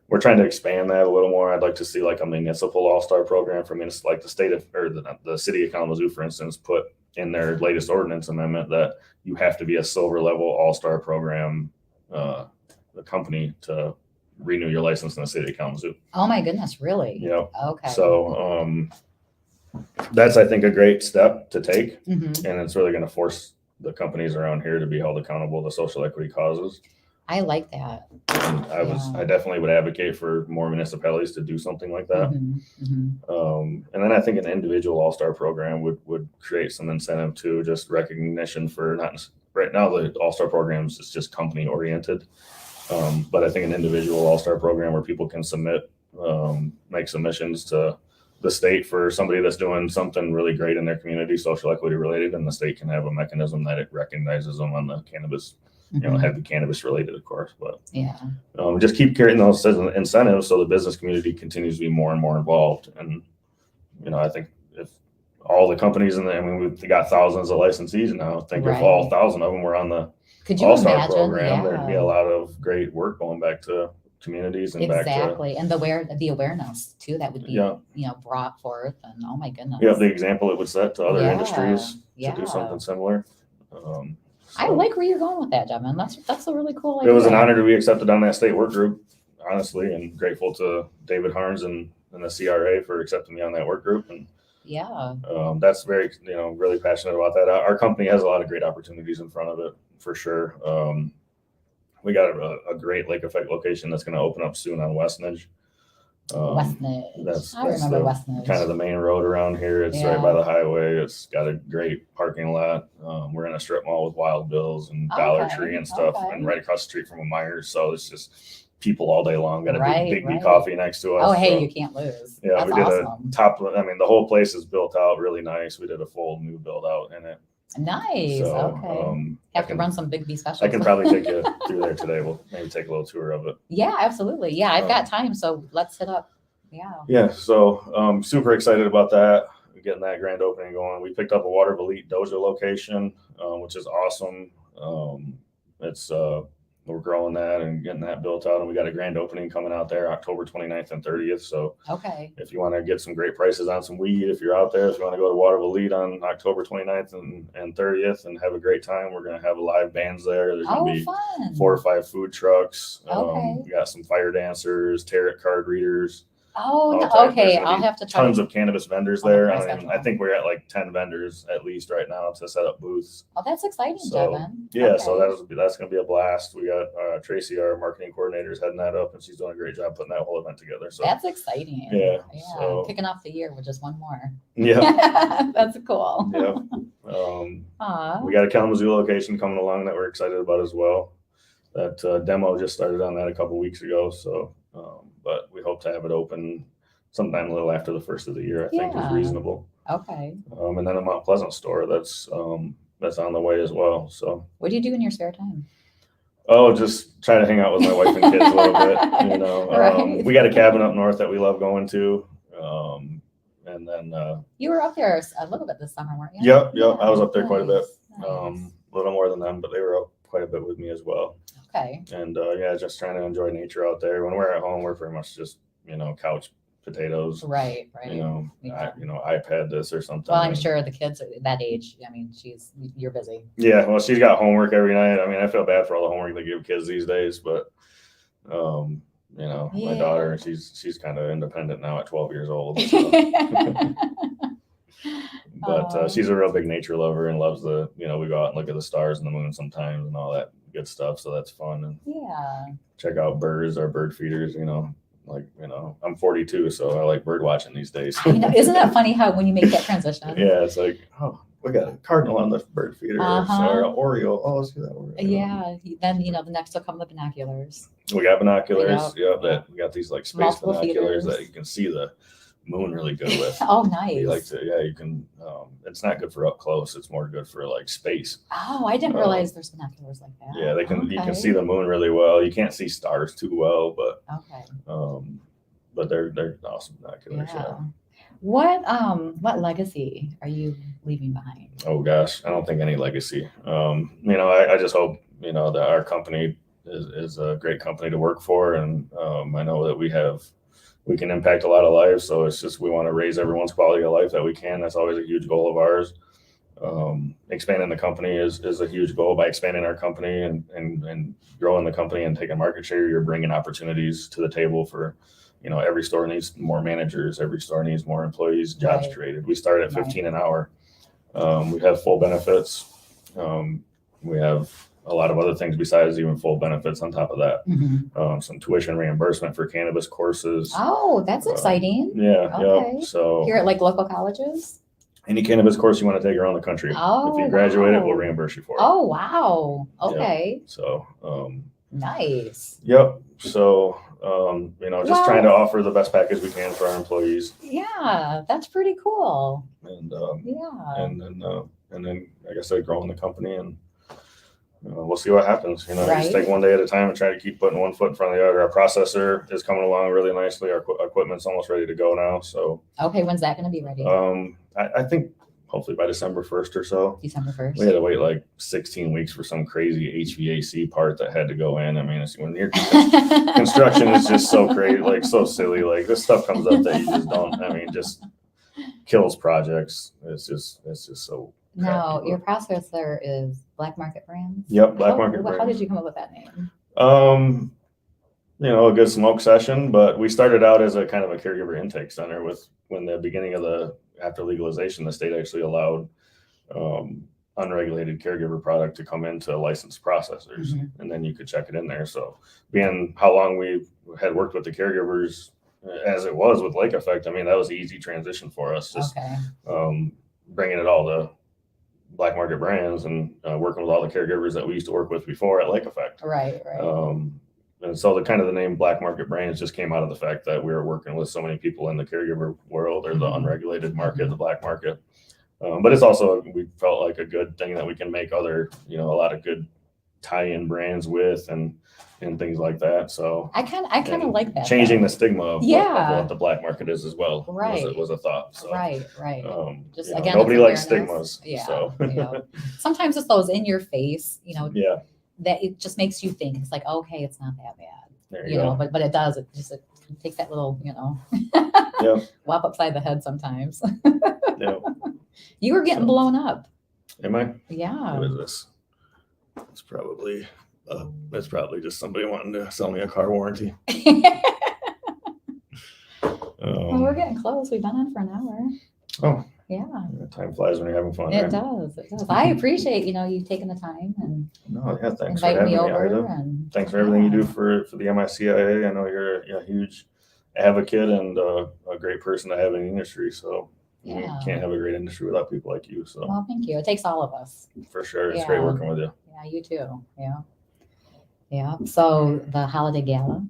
Speaker 2: We're trying to expand that a little more. I'd like to see like a municipal All-Star program for like the state of, or the city of Kalamazoo, for instance, put in their latest ordinance amendment that you have to be a silver level all-star program the company to renew your license in the city of Kalamazoo.
Speaker 1: Oh my goodness, really?
Speaker 2: Yeah.
Speaker 1: Okay.
Speaker 2: So that's, I think, a great step to take,
Speaker 1: Mhm.
Speaker 2: and it's really going to force the companies around here to be held accountable to social equity causes.
Speaker 1: I like that.
Speaker 2: And I definitely would advocate for more municipalities to do something like that. And then I think an individual all-star program would create some incentive too, just recognition for not right now the all-star programs is just company oriented. But I think an individual all-star program where people can submit, make submissions to the state for somebody that's doing something really great in their community, social equity related, and the state can have a mechanism that it recognizes them on the cannabis, heavy cannabis related, of course, but just keep carrying those incentives so the business community continues to be more and more involved. And, I think if all the companies we've got thousands of licensees now, I think if all 1,000 of them were on the all-star program, there'd be a lot of great work going back to communities and back to
Speaker 1: and the awareness too that would be brought forth, and oh my goodness,
Speaker 2: the example it would set to other industries to do something similar.
Speaker 1: I like where you're going with that, Jevin. That's a really cool idea.
Speaker 2: It was an honor to be accepted on that state work group, honestly, and grateful to David Harns and the CRA for accepting me on that work group. And that's very, really passionate about that. Our company has a lot of great opportunities in front of it, for sure. We got a great Lake Effect location that's going to open up soon on Westnedge.
Speaker 1: I remember Westnedge.
Speaker 2: Kind of the main road around here. It's right by the highway. It's got a great parking lot. We're in a strip mall with Wild Bill's and Dollar Tree and stuff, and right across the street from a Myers. So it's just people all day long. Got a big B coffee next to us.
Speaker 1: Oh, hey, you can't lose.
Speaker 2: Yeah,
Speaker 1: that's
Speaker 2: we did
Speaker 1: awesome.
Speaker 2: The whole place is built out really nice. We did a full new build out in it.
Speaker 1: Nice.
Speaker 2: So,
Speaker 1: have to run some Big B specials.
Speaker 2: I can probably take you through there today. We'll maybe take a little tour of it.
Speaker 1: Yeah, absolutely. Yeah, I've got time, so let's hit up.
Speaker 2: Yeah. So super excited about that. Getting that grand opening going. We picked up a Water of Elite Doja location, which is awesome. We're growing that and getting that built out, and we got a grand opening coming out there October 29th and 30th. So if you want to get some great prices on some weed, if you're out there, if you want to go to Water of Elite on October 29th and 30th and have a great time, we're going to have live bands there. There's going to be 4 or 5 food trucks. We got some fire dancers, tarot card readers.
Speaker 1: Oh, okay. I'll have to try.
Speaker 2: Tons of cannabis vendors there. I think we're at like 10 vendors at least right now to set up booths.
Speaker 1: Oh, that's exciting, Jevin.
Speaker 2: Yeah, so that's going to be a blast. We got Tracy, our marketing coordinator, is heading that up, and she's doing a great job putting that whole event together. So
Speaker 1: that's exciting.
Speaker 2: Yeah.
Speaker 1: So, kicking off the year with just one more.
Speaker 2: Yeah.
Speaker 1: That's cool.
Speaker 2: Yeah. We got a Kalamazoo location coming along that we're excited about as well. That demo just started on that a couple weeks ago. So. But we hope to have it open sometime a little after the first of the year, I think is reasonable.
Speaker 1: Okay.
Speaker 2: And then a Mount Pleasant store that's on the way as well. So
Speaker 1: what do you do in your spare time?
Speaker 2: Oh, just try to hang out with my wife and kids a little bit. We got a cabin up north that we love going to. And then
Speaker 1: you were up there a little bit this summer, weren't you?
Speaker 2: Yep. I was up there quite a bit. A little more than them, but they were up quite a bit with me as well.
Speaker 1: Okay.
Speaker 2: And just trying to enjoy nature out there. When we're at home, we're pretty much just couch potatoes.
Speaker 1: Right.
Speaker 2: iPad this or something.
Speaker 1: Well, I'm sure the kids are that age. I mean, you're busy.
Speaker 2: Yeah. Well, she's got homework every night. I mean, I feel bad for all the homework they give kids these days, but my daughter, she's kind of independent now at 12 years old. So. But she's a real big nature lover and loves we go out and look at the stars and the moon sometimes and all that good stuff. So that's fun. And check out birds, our bird feeders, I'm 42, so I like bird watching these days.
Speaker 1: I know. Isn't that funny how when you make that transition?
Speaker 2: Yeah, it's like, oh, we got a cardinal on the bird feeder, or an Oriole. Oh, let's do that Oriole.
Speaker 1: Yeah, then the next will come the binoculars.
Speaker 2: We got binoculars. Yeah, we got these like space multiple binoculars feeders that you can see the moon really good with.
Speaker 1: Oh, nice.
Speaker 2: You can. It's not good for up close. It's more good for like space.
Speaker 1: Oh, I didn't realize there's binoculars like that.
Speaker 2: Yeah, they can. Okay. You can see the moon really well. You can't see stars too well, but but they're awesome binoculars. Yeah.
Speaker 1: What legacy are you leaving behind?
Speaker 2: Oh gosh, I don't think any legacy. I just hope that our company is a great company to work for, and I know that we can impact a lot of lives. So it's just we want to raise everyone's quality of life that we can. That's always a huge goal of ours. Expanding the company is a huge goal. By expanding our company and growing the company and taking market share, you're bringing opportunities to the table for, every store needs more managers, every store needs more employees, jobs created. We start at 15 an hour. We have full benefits. We have a lot of other things besides even full benefits on top of that. Some tuition reimbursement for cannabis courses.
Speaker 1: Oh, that's exciting.
Speaker 2: Yeah.
Speaker 1: Okay.
Speaker 2: Yeah. So
Speaker 1: here at like local colleges?
Speaker 2: Any cannabis course you want to take around the country.
Speaker 1: Oh,
Speaker 2: if you graduate
Speaker 1: wow.
Speaker 2: it, we'll reimburse you for it.
Speaker 1: Oh, wow. Okay.
Speaker 2: Yep. So,
Speaker 1: nice.
Speaker 2: Yep. So, just trying to offer the best package we can for our employees.
Speaker 1: Yeah, that's pretty cool.
Speaker 2: And,
Speaker 1: yeah.
Speaker 2: And then, like I said, growing the company and, we'll see what happens.
Speaker 1: Right.
Speaker 2: Just take one day at a time and try to keep putting one foot in front of the other. Our processor is coming along really nicely. Our equipment's almost ready to go now. So,
Speaker 1: okay. When's that going to be ready?
Speaker 2: I think hopefully by December 1st or so.
Speaker 1: December 1st.
Speaker 2: We had to wait like 16 weeks for some crazy HVAC part that had to go in. I mean, when your construction is just so crazy, like so silly, like this stuff comes up that you just don't, just kills projects. It's just so.
Speaker 1: No, your processor is Black Market Brands?
Speaker 2: Yep, Black Market Brands.
Speaker 1: How did you come up with that name?
Speaker 2: A good smoke session, but we started out as a kind of a caregiver intake center when the beginning of after legalization, the state actually allowed unregulated caregiver product to come into licensed processors, and then you could check it in there. So being how long we had worked with the caregivers as it was with Lake Effect, that was an easy transition for us. Just bringing it all to Black Market Brands and working with all the caregivers that we used to work with before at Lake Effect.
Speaker 1: Right.
Speaker 2: And so the name Black Market Brands just came out of the fact that we were working with so many people in the caregiver world or the unregulated market, the black market. But it's also, we felt like a good thing that we can make other, a lot of good tie-in brands with and things like that. So
Speaker 1: I kind of like that.
Speaker 2: Changing the stigma of what the black market is as well.
Speaker 1: Right.
Speaker 2: Was a thought. So,
Speaker 1: right. Just again,
Speaker 2: nobody likes stigmas.
Speaker 1: Yeah.
Speaker 2: So.
Speaker 1: Sometimes it's those in your face,
Speaker 2: Yeah.
Speaker 1: that it just makes you think. It's like, okay, it's not that bad.
Speaker 2: There you go.
Speaker 1: But it does. It just takes that little, whop upside the head sometimes.
Speaker 2: Yeah.
Speaker 1: You were getting blown up.
Speaker 2: Am I?
Speaker 1: Yeah.
Speaker 2: What is this? It's probably just somebody wanting to sell me a car warranty.
Speaker 1: Well, we're getting close. We've been on for an hour.
Speaker 2: Oh.
Speaker 1: Yeah.
Speaker 2: Time flies when you're having fun.
Speaker 1: It
Speaker 2: right?
Speaker 1: does. It does. I appreciate, you taking the time and
Speaker 2: thanks for having
Speaker 1: me over.
Speaker 2: Ida.
Speaker 1: And
Speaker 2: thanks for everything you do for the MICIA. I know you're a huge advocate and a great person to have in the industry. So we can't have a great industry without people like you. So
Speaker 1: well, thank you. It takes all of us.
Speaker 2: For sure. It's great working with you.
Speaker 1: Yeah, you too. Yeah. Yeah. So the holiday gala,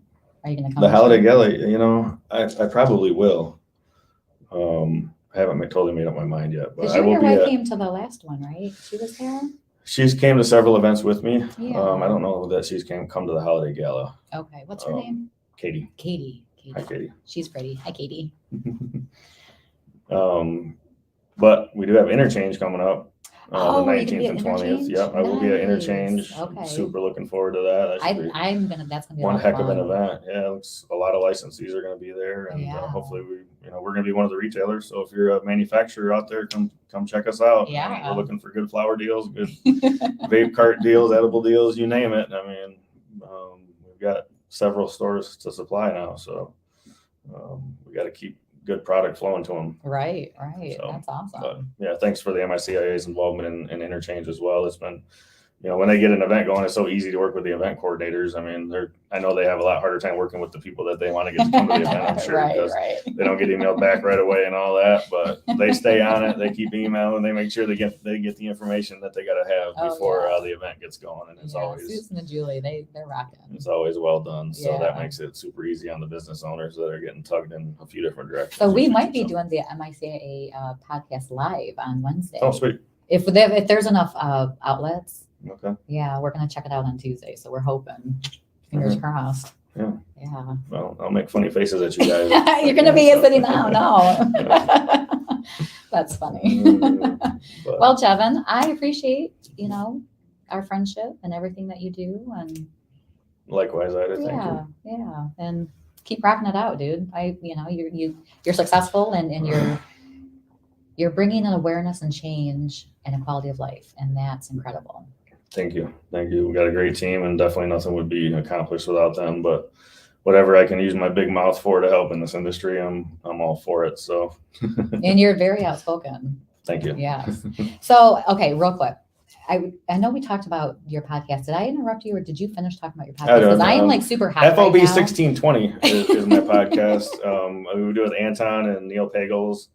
Speaker 1: are you going to come?
Speaker 2: The holiday gala, I probably will. I haven't totally made up my mind yet, but
Speaker 1: I will your wife came to the last one, right? She was there.
Speaker 2: She's came to several events with me.
Speaker 1: Yeah.
Speaker 2: I don't know that she's come to the holiday gala.
Speaker 1: Okay. What's her name?
Speaker 2: Katie.
Speaker 1: Katie.
Speaker 2: Hi, Katie.
Speaker 1: She's pretty. Hi, Katie.
Speaker 2: But we do have interchange coming up. The 19th
Speaker 1: and
Speaker 2: 20th. Yep, I will be at interchange. Okay. Super looking forward to that.
Speaker 1: That's gonna be
Speaker 2: one heck of an event. Yeah, looks a lot of licensees are gonna be there, and hopefully we're gonna be one of the retailers. So if you're a manufacturer out there, come check us out.
Speaker 1: Yeah,
Speaker 2: we're looking for good flower deals, good vape cart deals, edible deals, you name it. We've got several stores to supply now, so we got to keep good product flowing to them.
Speaker 1: Right. So, that's awesome.
Speaker 2: But, thanks for the MICIA's involvement in interchange as well. It's been, when they get an event going, it's so easy to work with the event coordinators. I know they have a lot harder time working with the people that they want to get to come to the event, I'm sure, because they don't get emailed back right away and all that, but they stay on it. They keep emailing. They make sure they get the information that they got to have before the event gets going. And it's always
Speaker 1: Susan and Julie, they're rocking.
Speaker 2: It's always well done. So that makes it super easy on the business owners that are getting tugged in a few different directions.
Speaker 1: So we might be doing the MICIA podcast live on Wednesday.
Speaker 2: Oh, sweet.
Speaker 1: If there's enough outlets.
Speaker 2: Okay.
Speaker 1: Yeah, we're gonna check it out on Tuesday, so we're hoping. Fingers crossed.
Speaker 2: Yeah.
Speaker 1: Yeah.
Speaker 2: Well, I'll make funny faces at you guys.
Speaker 1: You're gonna be sitting down. No. That's funny. Well, Jevin, I appreciate our friendship and everything that you do, and
Speaker 2: likewise, Ida. Thank you.
Speaker 1: Yeah, and keep rocking it out, dude. You're successful and you're bringing an awareness and change and a quality of life, and that's incredible.
Speaker 2: Thank you. We got a great team, and definitely nothing would be accomplished without them. But whatever I can use my big mouth for to help in this industry, I'm all for it. So.
Speaker 1: And you're very outspoken.
Speaker 2: Thank you.
Speaker 1: Yes. So, okay, real quick. I know we talked about your podcast. Did I interrupt you, or did you finish talking about your podcast? Because I am like super hot
Speaker 2: FOB
Speaker 1: right now.
Speaker 2: 1620 is my podcast. We do it with Anton and Neil Pagels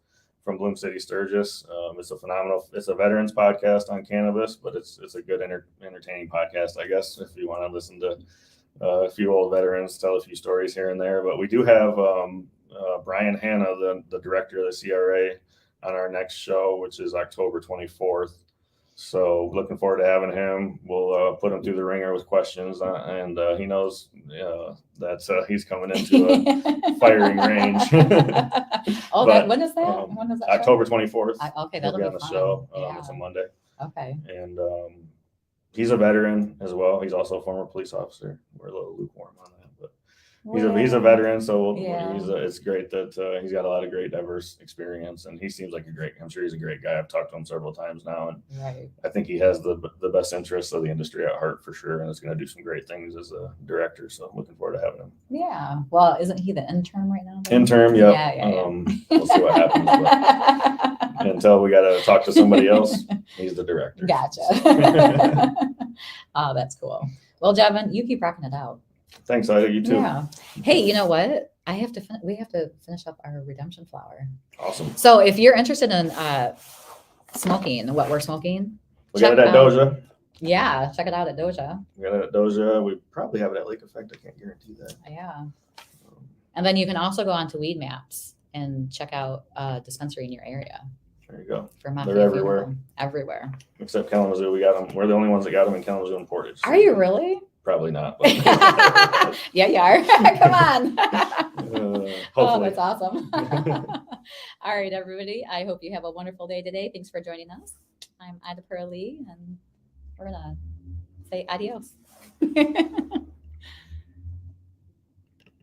Speaker 2: from Bloom City, Sturgis. It's a veterans podcast on cannabis, but it's a good entertaining podcast, I guess, if you want to listen to a few old veterans tell a few stories here and there. But we do have Brian Hanna, the director of the CRA, on our next show, which is October 24th. So looking forward to having him. We'll put him through the ringer with questions, and he knows that he's coming into a firing range.
Speaker 1: Oh,
Speaker 2: But,
Speaker 1: when is that? When is that show?
Speaker 2: October 24th.
Speaker 1: Okay, that'll be
Speaker 2: on the
Speaker 1: fun.
Speaker 2: show.
Speaker 1: Yeah.
Speaker 2: It's a Monday.
Speaker 1: Okay.
Speaker 2: And he's a veteran as well. He's also a former police officer. We're a little lukewarm on that, but he's a veteran, so it's great that he's got a lot of great diverse experience, and he seems like I'm sure he's a great guy. I've talked to him several times now, and I think he has the best interests of the industry at heart for sure, and is going to do some great things as a director. So I'm looking forward to having him.
Speaker 1: Yeah. Well, isn't he the intern right now?
Speaker 2: Intern, yep.
Speaker 1: Yeah.
Speaker 2: We'll see what happens. But until we got to talk to somebody else, he's the director.
Speaker 1: Gotcha. Oh, that's cool. Well, Jevin, you keep rocking it out.
Speaker 2: Thanks, Ida. You too.
Speaker 1: Yeah. Hey, you know what? We have to finish up our redemption flower.
Speaker 2: Awesome.
Speaker 1: So if you're interested in smoking, what we're smoking,
Speaker 2: We got it at Doja.
Speaker 1: Yeah, check it out at Doja.
Speaker 2: We got it at Doja. We probably have it at Lake Effect. I can't guarantee that.
Speaker 1: Yeah. And then you can also go on to Weed Maps and check out a dispensary in your area.
Speaker 2: There you go.
Speaker 1: They're
Speaker 2: everywhere.
Speaker 1: Everywhere.
Speaker 2: Except Kalamazoo. We got them. We're the only ones that got them in Kalamazoo and Portage.
Speaker 1: Are you really?
Speaker 2: Probably not. But
Speaker 1: Yeah, you are. Come on.
Speaker 2: hopefully.
Speaker 1: Oh, that's awesome. All right, everybody. I hope you have a wonderful day today. Thanks for joining us. I'm Ida Pearl Lee, and we're going to say adios.